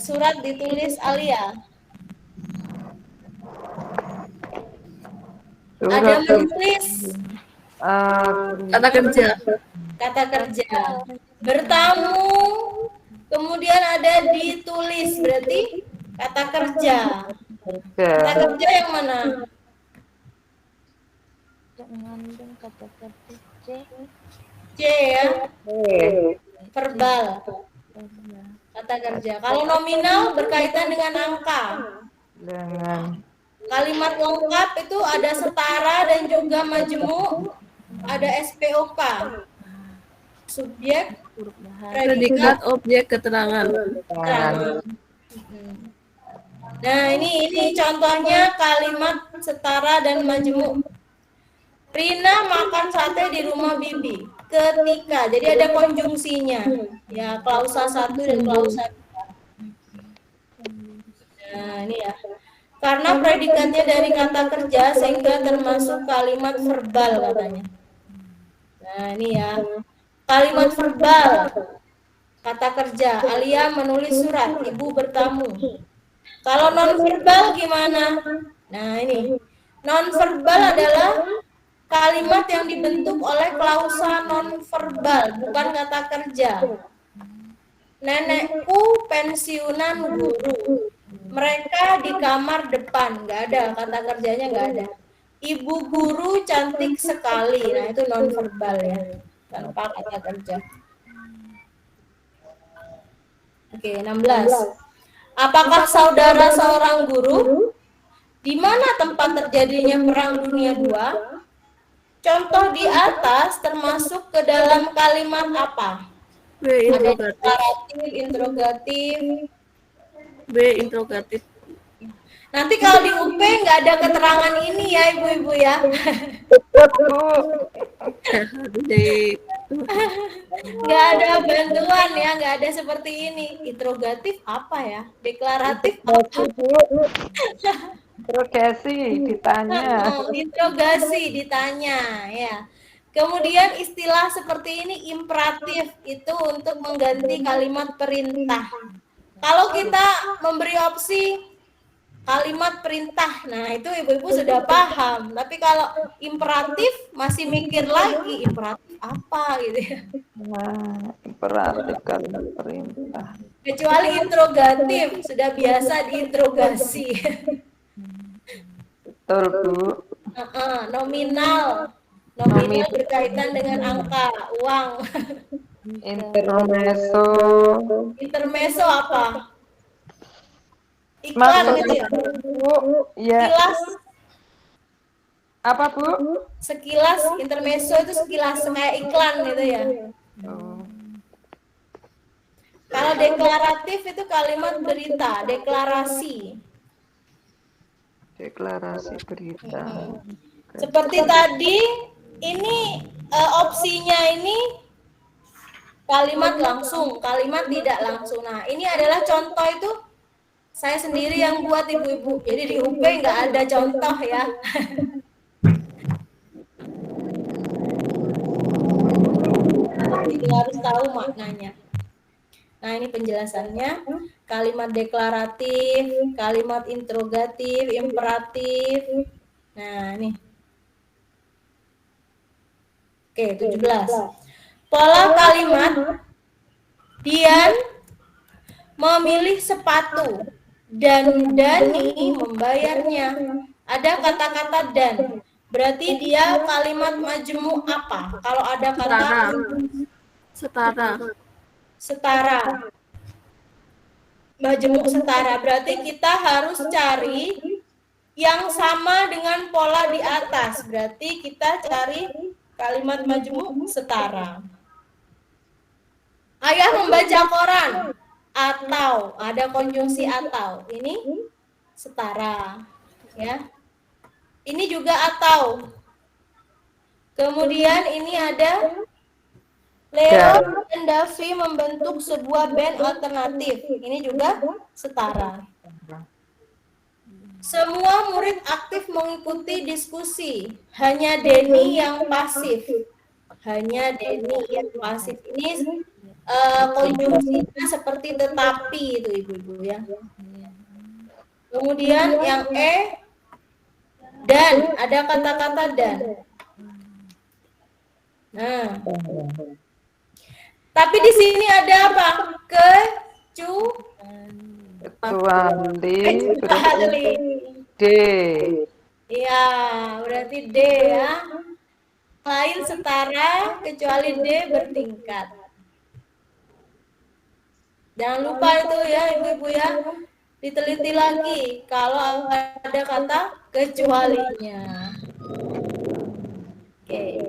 Surat ditulis Alia. Ada menulis Kata kerja. kata kerja. Bertamu. Kemudian ada ditulis, berarti kata kerja. Kata kerja yang mana? Mengandung kata kerja C ya. Verbal. Kata kerja. Kalau nominal berkaitan dengan angka. Kalimat lengkap itu ada setara dan juga majemuk. Ada SPOK. Subjek, Predikat, objek, keterangan. Nah, ini contohnya kalimat setara dan majemuk. Rina makan sate di rumah Bibi. Ketika, jadi ada konjungsinya. Ya, klausa 1 dan klausa 2. Nah, ini ya. Karena predikatnya dari kata kerja sehingga termasuk kalimat verbal katanya. Nah, ini ya. Kalimat verbal. Kata kerja. Alia menulis surat. Ibu bertamu. Kalau non-verbal gimana? Nah, ini. Non-verbal adalah kalimat yang dibentuk oleh klausa non-verbal, bukan kata kerja. Nenekku pensiunan guru. Mereka di kamar depan, nggak ada, kata kerjanya nggak ada. Ibu guru cantik sekali, nah itu nonverbal ya, tanpa kata kerja. Oke, 16. Apakah saudara seorang guru? Di mana tempat terjadinya Perang Dunia II? Contoh di atas termasuk ke dalam kalimat apa? B. Ada Interrogatif. deklaratif, interrogatif. B. Interrogatif. Nanti kalau di UP nggak ada keterangan ini ya ibu-ibu ya. D. Nggak ada bantuan ya, nggak ada seperti ini. Interrogatif apa ya? Deklaratif apa? Interogasi, ditanya. Interogasi, ditanya ya. Kemudian istilah seperti ini imperatif itu untuk mengganti kalimat perintah. Kalau kita memberi opsi kalimat perintah, nah itu ibu-ibu sudah paham. Tapi kalau imperatif masih mikir lagi, imperatif apa gitu ya. Nah, imperatif kalimat perintah. Kecuali interrogatif, sudah biasa diinterogasi. Betul, Bu. Nominal berkaitan dengan angka, uang. Intermezzo. Intermezzo apa? Iklan gitu ya? Bu, ya. Sekilas, Apa, Bu? sekilas intermezzo itu sekilas kayak iklan gitu ya. Oh, Kalau deklaratif itu kalimat berita, deklarasi. deklarasi berita. Seperti tadi, ini opsinya ini kalimat langsung, kalimat tidak langsung. Nah, ini adalah contoh itu saya sendiri yang buat ibu-ibu. Jadi di UP nggak ada contoh ya. Jadi harus tahu maknanya. Nah, ini penjelasannya. Kalimat deklaratif, kalimat interrogatif, imperatif. Nah, ini. Oke, 17. Pola kalimat Dian memilih sepatu dan Dani membayarnya. Ada kata-kata dan. Berarti dia kalimat majmu apa? Kalau ada kata setara. Majmu setara. Berarti kita harus cari yang sama dengan pola di atas. Berarti kita cari kalimat majmu setara. Ayah membaca koran. Atau, ada konjungsi atau. Ini setara. Ya. Ini juga atau. Kemudian ini ada Leo dan Davi membentuk sebuah band alternatif. Ini juga setara. Semua murid aktif mengikuti diskusi. Hanya Denny yang pasif. Hanya Denny yang pasif. Ini konjungsinya seperti tetapi itu ibu-ibu ya. Kemudian yang dan, ada kata-kata dan. Nah, tapi di sini ada apa? Kecuali D. Iya, berarti D ya. Lain setara, kecuali D bertingkat. Jangan lupa itu ya ibu-ibu ya. Diteliti lagi kalau ada kata kecualinya. Oke.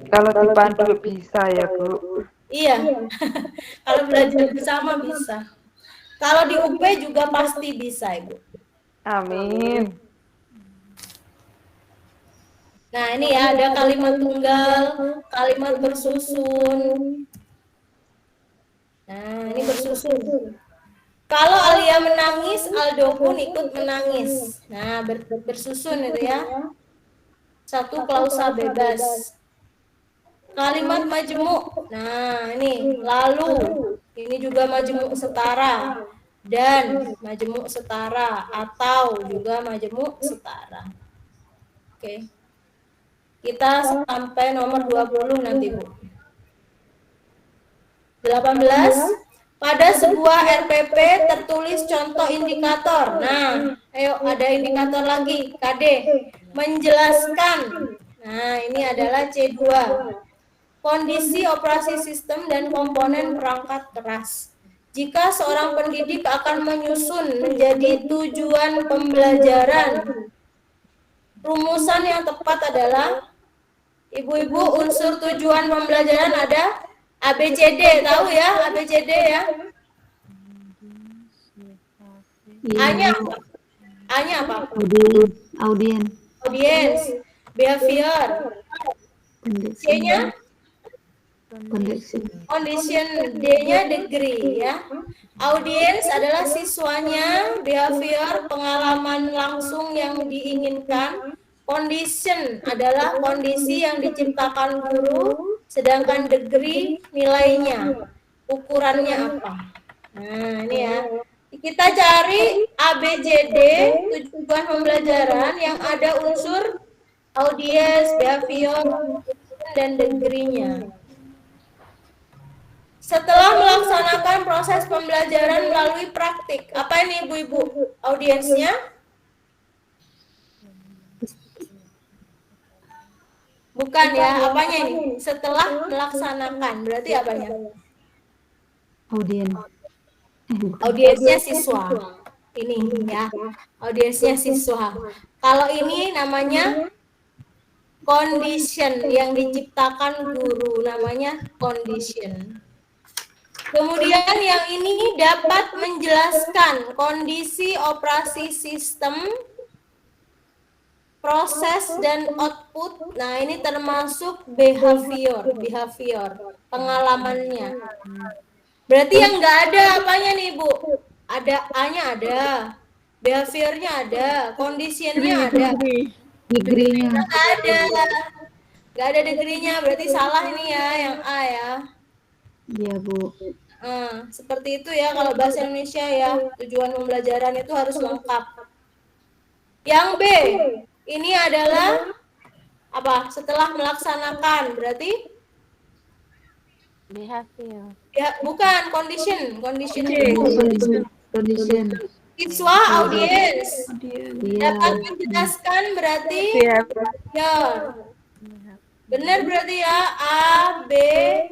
Kalau dipandu bisa ya, Bu. Iya. Kalau belajar bersama bisa. Kalau di UP juga pasti bisa, Ibu. Amin. Nah, ini ya ada kalimat tunggal, kalimat bersusun. Nah, ini bersusun. Kalau Alia menangis, Aldo pun ikut menangis. Nah, bersusun itu ya. Satu klausa bebas. Kalimat majemuk. Nah, ini lalu. Ini juga majemuk setara. Dan majemuk setara. Atau juga majemuk setara. Oke. Kita sampai nomor 20 nanti, Bu. 18. Pada sebuah RPP tertulis contoh indikator. Nah, ayo ada indikator lagi, KD. Menjelaskan. Nah, ini adalah C2. Kondisi operasi sistem dan komponen perangkat keras. Jika seorang pendidik akan menyusun menjadi tujuan pembelajaran, rumusan yang tepat adalah, ibu-ibu, unsur tujuan pembelajaran ada ABCD, tahu ya ABCD ya? A-nya apa? A-nya apa? Audiens. Audience, behavior. C-nya condition, D-nya degree ya. Audience adalah siswanya, behavior pengalaman langsung yang diinginkan, condition adalah kondisi yang diciptakan guru, sedangkan degree nilainya, ukurannya apa. Nah, ini ya. Kita cari ABCD, tujuan pembelajaran yang ada unsur audience, behavior, dan degree-nya. Setelah melaksanakan proses pembelajaran melalui praktik, apa ini ibu-ibu? Audiensnya? Bukan ya, apanya ini? Setelah melaksanakan, berarti apanya? Audiens. Audiensnya siswa. Ini ya, audiensnya siswa. Kalau ini namanya condition, yang diciptakan guru, namanya condition. Kemudian yang ini dapat menjelaskan kondisi operasi sistem, proses dan output. Nah, ini termasuk behavior, pengalamannya. Berarti yang nggak ada apanya nih, Bu? Ada A-nya ada, behaviornya ada, conditionnya ada. Degree-nya. Nggak ada degree-nya, berarti salah ini ya, yang A ya. Iya, Bu. Seperti itu ya kalau bahasa Indonesia ya, tujuan pembelajaran itu harus lengkap. Yang B, ini adalah apa? Setelah melaksanakan, berarti Behavior. ya Iya. condition. Condition. Siswa, audiens. Iya. Dapat menjelaskan berarti ya. Benar berarti ya, A, B,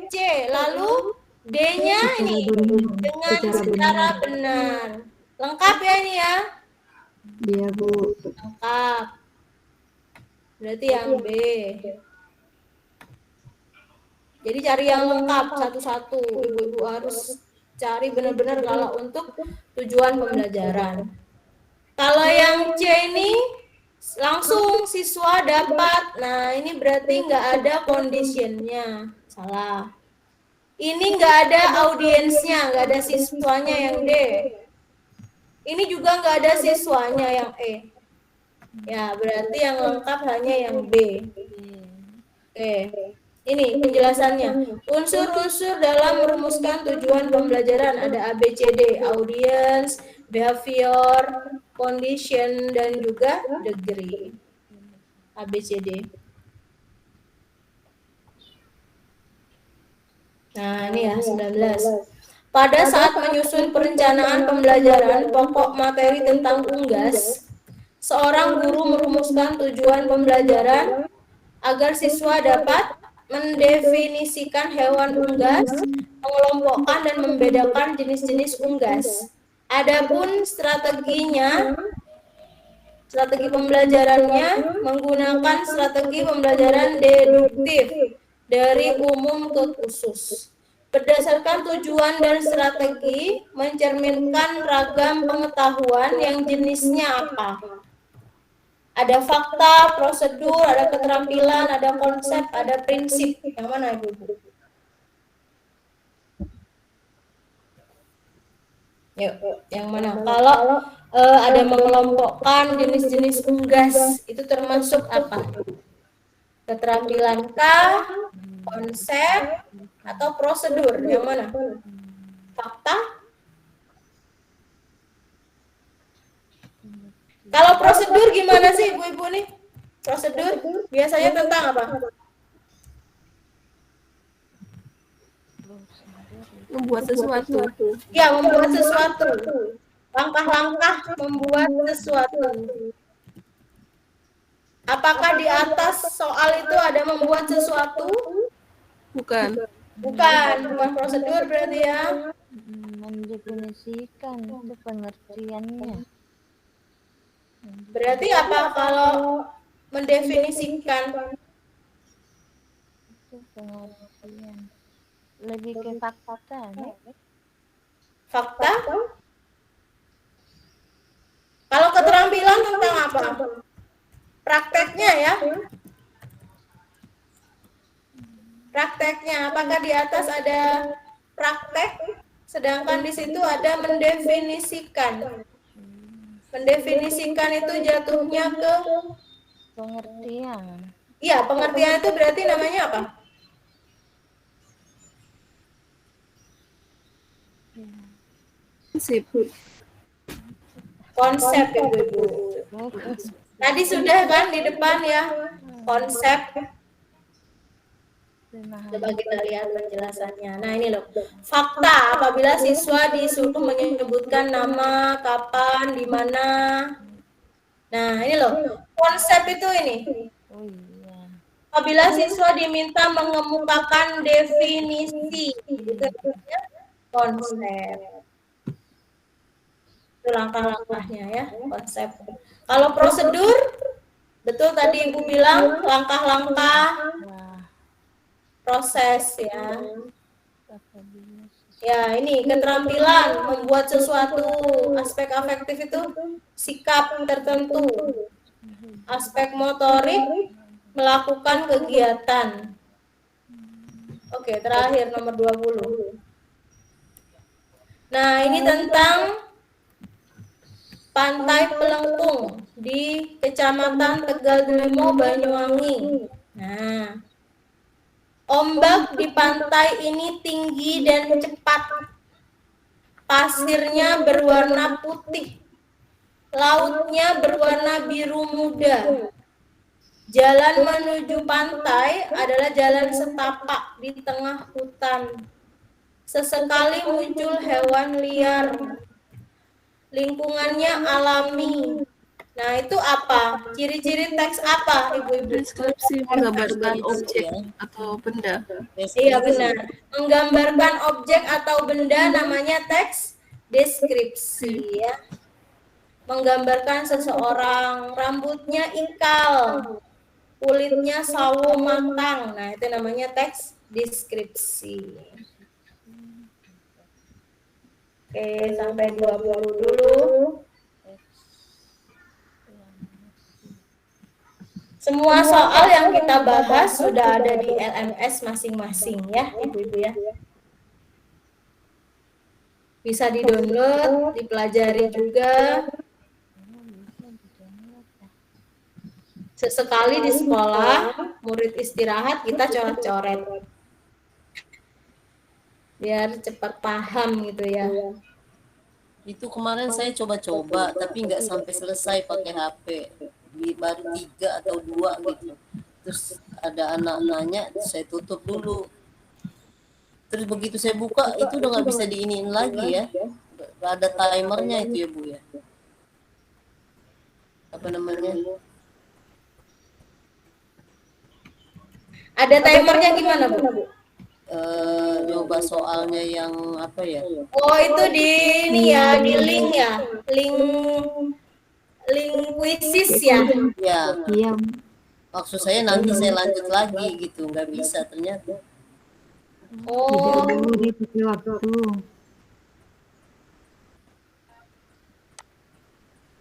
C. Lalu D-nya ini dengan secara benar. Lengkap ya ini ya? Iya, Bu. Lengkap. Berarti yang B. Jadi cari yang lengkap satu-satu. Ibu-ibu harus cari benar-benar kalau untuk tujuan pembelajaran. Kalau yang C ini langsung siswa dapat. Nah, ini berarti nggak ada conditionnya. Salah. Ini nggak ada audiensnya, nggak ada siswanya yang D. Ini juga nggak ada siswanya yang E. Ya, berarti yang lengkap hanya yang B. Oke. Ini penjelasannya. Unsur-unsur dalam merumuskan tujuan pembelajaran ada ABCD, audience, behavior, condition, dan juga degree. ABCD. Nah, ini ya 19. Pada saat menyusun perencanaan pembelajaran pokok materi tentang unggas, seorang guru merumuskan tujuan pembelajaran agar siswa dapat mendefinisikan hewan unggas, mengelompokkan dan membedakan jenis-jenis unggas. Adapun strategi pembelajarannya menggunakan strategi pembelajaran deduktif dari umum ke khusus. Berdasarkan tujuan dan strategi mencerminkan ragam pengetahuan yang jenisnya apa. Ada fakta, prosedur, ada keterampilan, ada konsep, ada prinsip. Yang mana Ibu? Yuk, yang mana? Kalau ada mengelompokkan jenis-jenis unggas, itu termasuk apa? Keterampilan kah, konsep, atau prosedur? Yang mana? Fakta? Kalau prosedur gimana sih ibu-ibu nih? Prosedur biasanya tentang apa? Membuat sesuatu. Ya, membuat sesuatu. Langkah-langkah membuat sesuatu. Apakah di atas soal itu ada membuat sesuatu? Bukan. Bukan prosedur berarti ya. Mendefinisikan itu pengertiannya. Berarti apa kalau mendefinisikan? Itu pengertian. Lebih ke fakta, nih. Fakta? Kalau keterampilan tentang apa? Prakteknya ya. Prakteknya, apakah di atas ada praktek, sedangkan di situ ada mendefinisikan. Mendefinisikan itu jatuhnya ke Pengertian. iya, pengertian itu berarti namanya apa? Sip. Konsep Ibu. Tadi sudah kan di depan ya, konsep. Coba kita lihat penjelasannya. Nah ini loh, fakta apabila siswa disuruh menyebutkan nama, kapan, di mana. Nah ini loh, konsep itu ini. Oh iya. Apabila siswa diminta mengemukakan definisi, itu namanya konsep. Itu langkah-langkahnya ya, konsep. Kalau prosedur, betul tadi Ibu bilang langkah-langkah proses ya. Ya, ini keterampilan membuat sesuatu, aspek afektif itu sikap tertentu. Aspek motorik melakukan kegiatan. Oke, terakhir nomor 20. Nah, ini tentang Pantai Pelengkung di Kecamatan Tegal Delimo, Banyuwangi. Nah, ombak di pantai ini tinggi dan cepat. Pasirnya berwarna putih. Lautnya berwarna biru muda. Jalan menuju pantai adalah jalan setapak di tengah hutan. Sesekali muncul hewan liar. Lingkungannya alami. Nah, itu apa? Ciri-ciri teks apa, Ibu-ibu? Deskripsi menggambarkan objek atau benda. Iya, benar. Menggambarkan objek atau benda namanya teks deskripsi ya. Menggambarkan seseorang, rambutnya ikal, kulitnya sawo matang. Nah, itu namanya teks deskripsi. Oke, sampai 20 dulu. Semua soal yang kita bahas sudah ada di LMS masing-masing ya, Ibu-ibu ya. Bisa di-download, dipelajari juga. Sesekali di sekolah, murid istirahat, kita coret-coret. Biar cepat paham gitu ya. Itu kemarin saya coba-coba, tapi nggak sampai selesai pakai HP. Baru 3 atau 2 gitu. Terus ada anak nanya, saya tutup dulu. Terus begitu saya buka, itu udah nggak bisa diiniin lagi ya. Nggak ada timernya itu ya Bu ya. Apa namanya? Ada timernya gimana, Bu? Nyoba soalnya yang apa ya? Oh, itu di ini ya, di link ya. Link quizzes ya. Ya, Iya. maksud saya nanti saya lanjut lagi gitu, nggak bisa ternyata. Oh, Tidak boleh pakai waktu.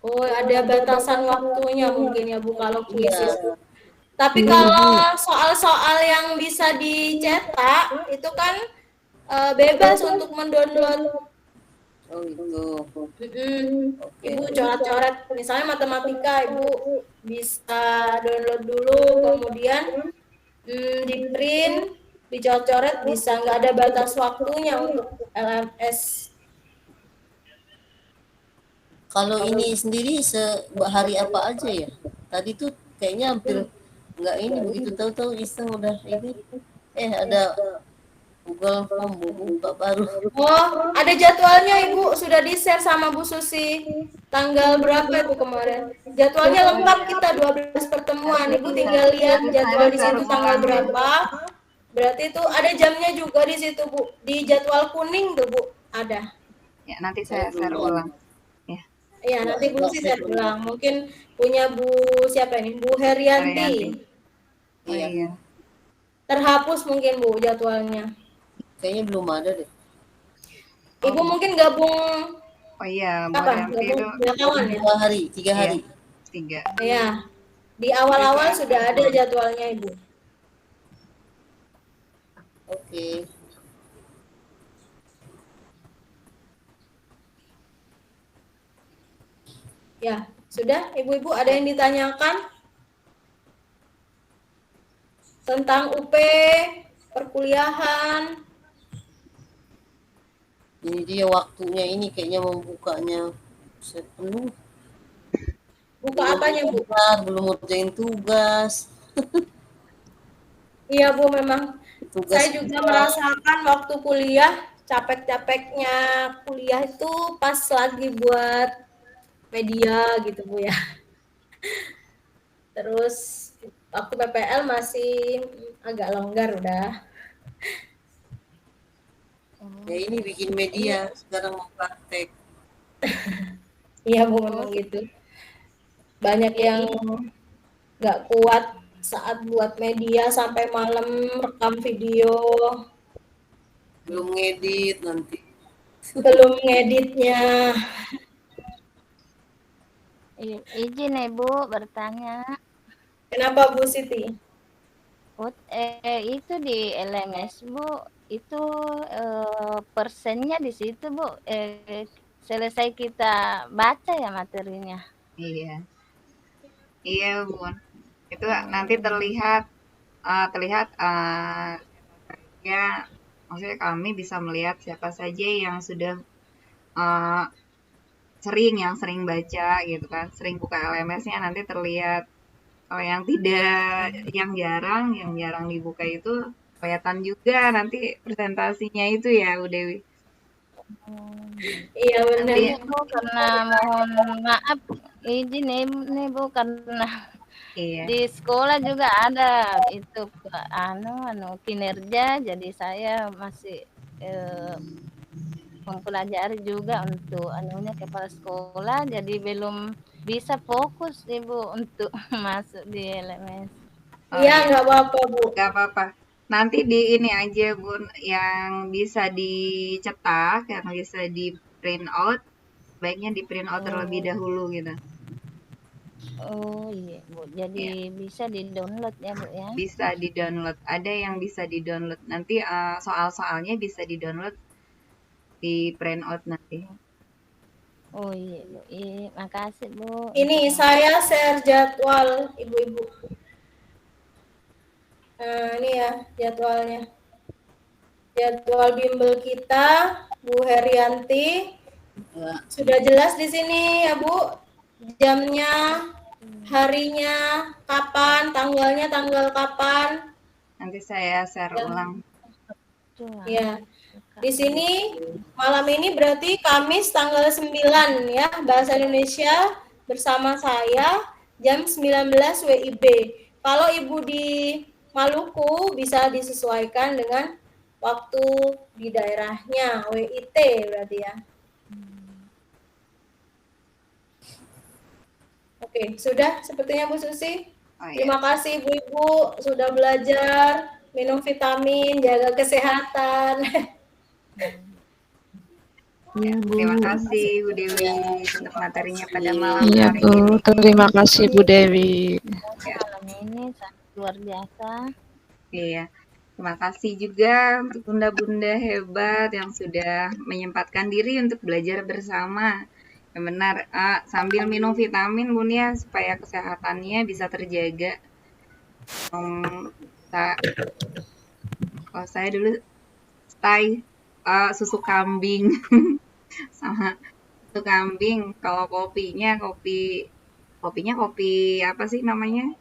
oh ada batasan waktunya mungkin ya Bu kalau quizzes. Tapi kalau soal-soal yang bisa dicetak itu kan bebas untuk mendownload. Oh gitu. Ibu coret-coret, misalnya matematika, Ibu bisa download dulu, kemudian di print, dicoret-coret, bisa nggak ada batas waktunya untuk LMS. Kalau ini sendiri hari apa aja ya? Tadi tuh kayaknya hampir nggak ini begitu tahu-tahu iseng udah ini ada Google Form Bu buka baru. Oh, ada jadwalnya Ibu, sudah di-share sama Bu Susi. Tanggal berapa itu kemarin? Jadwalnya lengkap kita 12 pertemuan. Ibu tinggal lihat jadwal di situ tanggal berapa. Berarti itu ada jamnya juga di situ, Bu. Di jadwal kuning tuh, Bu, ada. Ya, nanti saya share ulang. Ya, Iya, nanti Bu Susi share ulang. Mungkin punya Bu siapa ini? Bu Herianti. Oh iya. Terhapus mungkin Bu jadwalnya. Kayaknya belum ada deh. Ibu mungkin gabung Oh iya, Bu apa? Yanti Gabung itu belakangan ya? 2 hari, 3 hari. 3. Iya. Di awal-awal sudah ada jadwalnya Ibu. Oke. Ya, sudah Ibu-ibu ada yang ditanyakan tentang UP, perkuliahan? Ini dia waktunya ini kayaknya membukanya saya penuh. Buka apanya, Bu? Belum ngerjain tugas. Iya, Bu, memang Tugas saya juga merasakan waktu kuliah, capek-capeknya kuliah itu pas lagi buat media gitu, Bu ya. Terus waktu PPL masih agak longgar udah. ya ini bikin media sekarang mau praktek. Iya, Bu, memang gitu. Banyak yang nggak kuat saat buat media sampai malam rekam video, Belum ngedit nanti. belum ngeditnya. Izin Ibu bertanya. Kenapa Bu Siti? Itu di LMS Bu, itu persennya di situ Bu. Selesai kita baca ya materinya. Iya. Iya, Bun. Itu nanti terlihat ya, maksudnya kami bisa melihat siapa saja yang sudah yang sering baca gitu kan, sering buka LMS-nya, nanti terlihat. Kalau yang tidak, yang jarang dibuka itu kelihatan juga nanti presentasinya itu ya, Bu Dewi. Iya benar. Nanti Bu, karena mohon maaf izin ini Bu, karena Iya. di sekolah juga ada itu kinerja, jadi saya masih mempelajari juga untuk kepala sekolah, jadi belum bisa fokus Ibu untuk masuk di LMS. Iya, nggak apa-apa Bu. Nggak apa-apa. Nanti di ini aja Bun, yang bisa dicetak, yang bisa di print out, baiknya di print out terlebih dahulu gitu. Oh iya Bu, jadi bisa di-download ya Bu ya? Bisa di-download. Ada yang bisa di-download. Nanti soal-soalnya bisa di-download, di print out nanti. Oh iya Bu, iya, makasih Bu. Ini saya share jadwal ibu-ibu. Nah, ini ya jadwalnya. Jadwal bimbel kita, Bu Herianti. Sudah jelas di sini ya Bu. Jamnya, harinya, kapan, tanggalnya tanggal kapan. Nanti saya share ulang. Ya. Di sini malam ini berarti Kamis tanggal 9 ya, Bahasa Indonesia bersama saya jam 19 WIB. Kalau Ibu di Maluku bisa disesuaikan dengan waktu di daerahnya, WIT berarti ya. Oke, sudah sepertinya Bu Susi. Oh, iya. Terima kasih Ibu-ibu sudah belajar, minum vitamin, jaga kesehatan. Iya Bu. Terima kasih Bu Dewi untuk materinya pada malam Iya hari Bu, ini. terima kasih Bu Dewi. Malam ini sangat luar biasa. Iya. Terima kasih juga untuk bunda-bunda hebat yang sudah menyempatkan diri untuk belajar bersama. Yang benar, sambil minum vitamin Bun ya, supaya kesehatannya bisa terjaga. Kalau saya dulu stay susu kambing sama susu kambing. Kalau kopinya kopi apa sih namanya?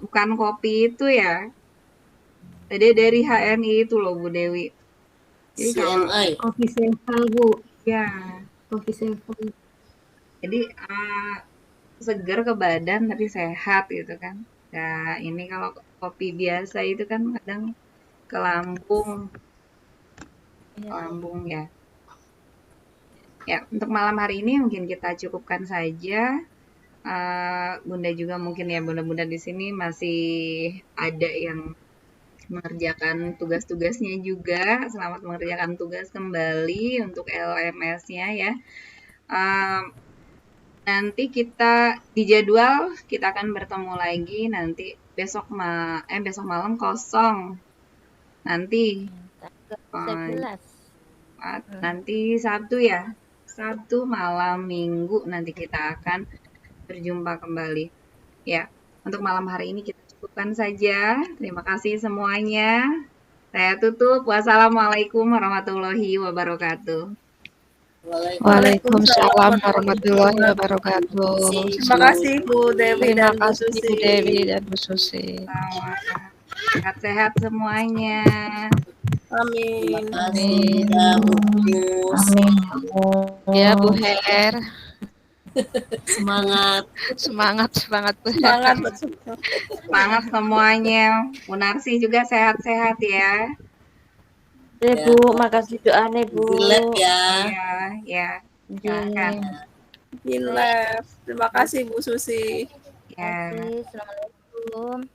Bukan kopi itu ya. Tadi dari HNI itu loh Bu Dewi. Jadi kalau CNI. Kopi Seval, Bu. ya, Kopi Seval. jadi seger ke badan tapi sehat gitu kan. Nah, ini kalau kopi biasa itu kan kadang ke lambung ya. Ya, untuk malam hari ini mungkin kita cukupkan saja. Bunda juga mungkin ya, bunda-bunda di sini masih ada yang mengerjakan tugas-tugasnya juga. Selamat mengerjakan tugas kembali untuk LMS-nya ya. Nanti kita di jadwal kita akan bertemu lagi nanti besok malam kosong. Nanti Tanggal 11. nanti Sabtu ya. Sabtu malam Minggu nanti kita akan berjumpa kembali. Ya, untuk malam hari ini kita cukupkan saja. Terima kasih semuanya. Saya tutup. Wassalamualaikum warahmatullahi wabarakatuh. Waalaikumsalam warahmatullahi wabarakatuh. Terima kasih Bu Dewi Terima dan Bu kasih Bu Susi. Dewi dan Bu Susi. Sehat-sehat semuanya. Amin. Terima kasih ya Bu Ya Bu Her, Semangat. semangat Bu Her. Semangat. Semangat semuanya. Bu Narsi juga sehat-sehat ya. Ya Bu, makasih doanya Bu. Lab ya. Ya. Silakan. Terima kasih Bu Susi. Ya. Assalamualaikum.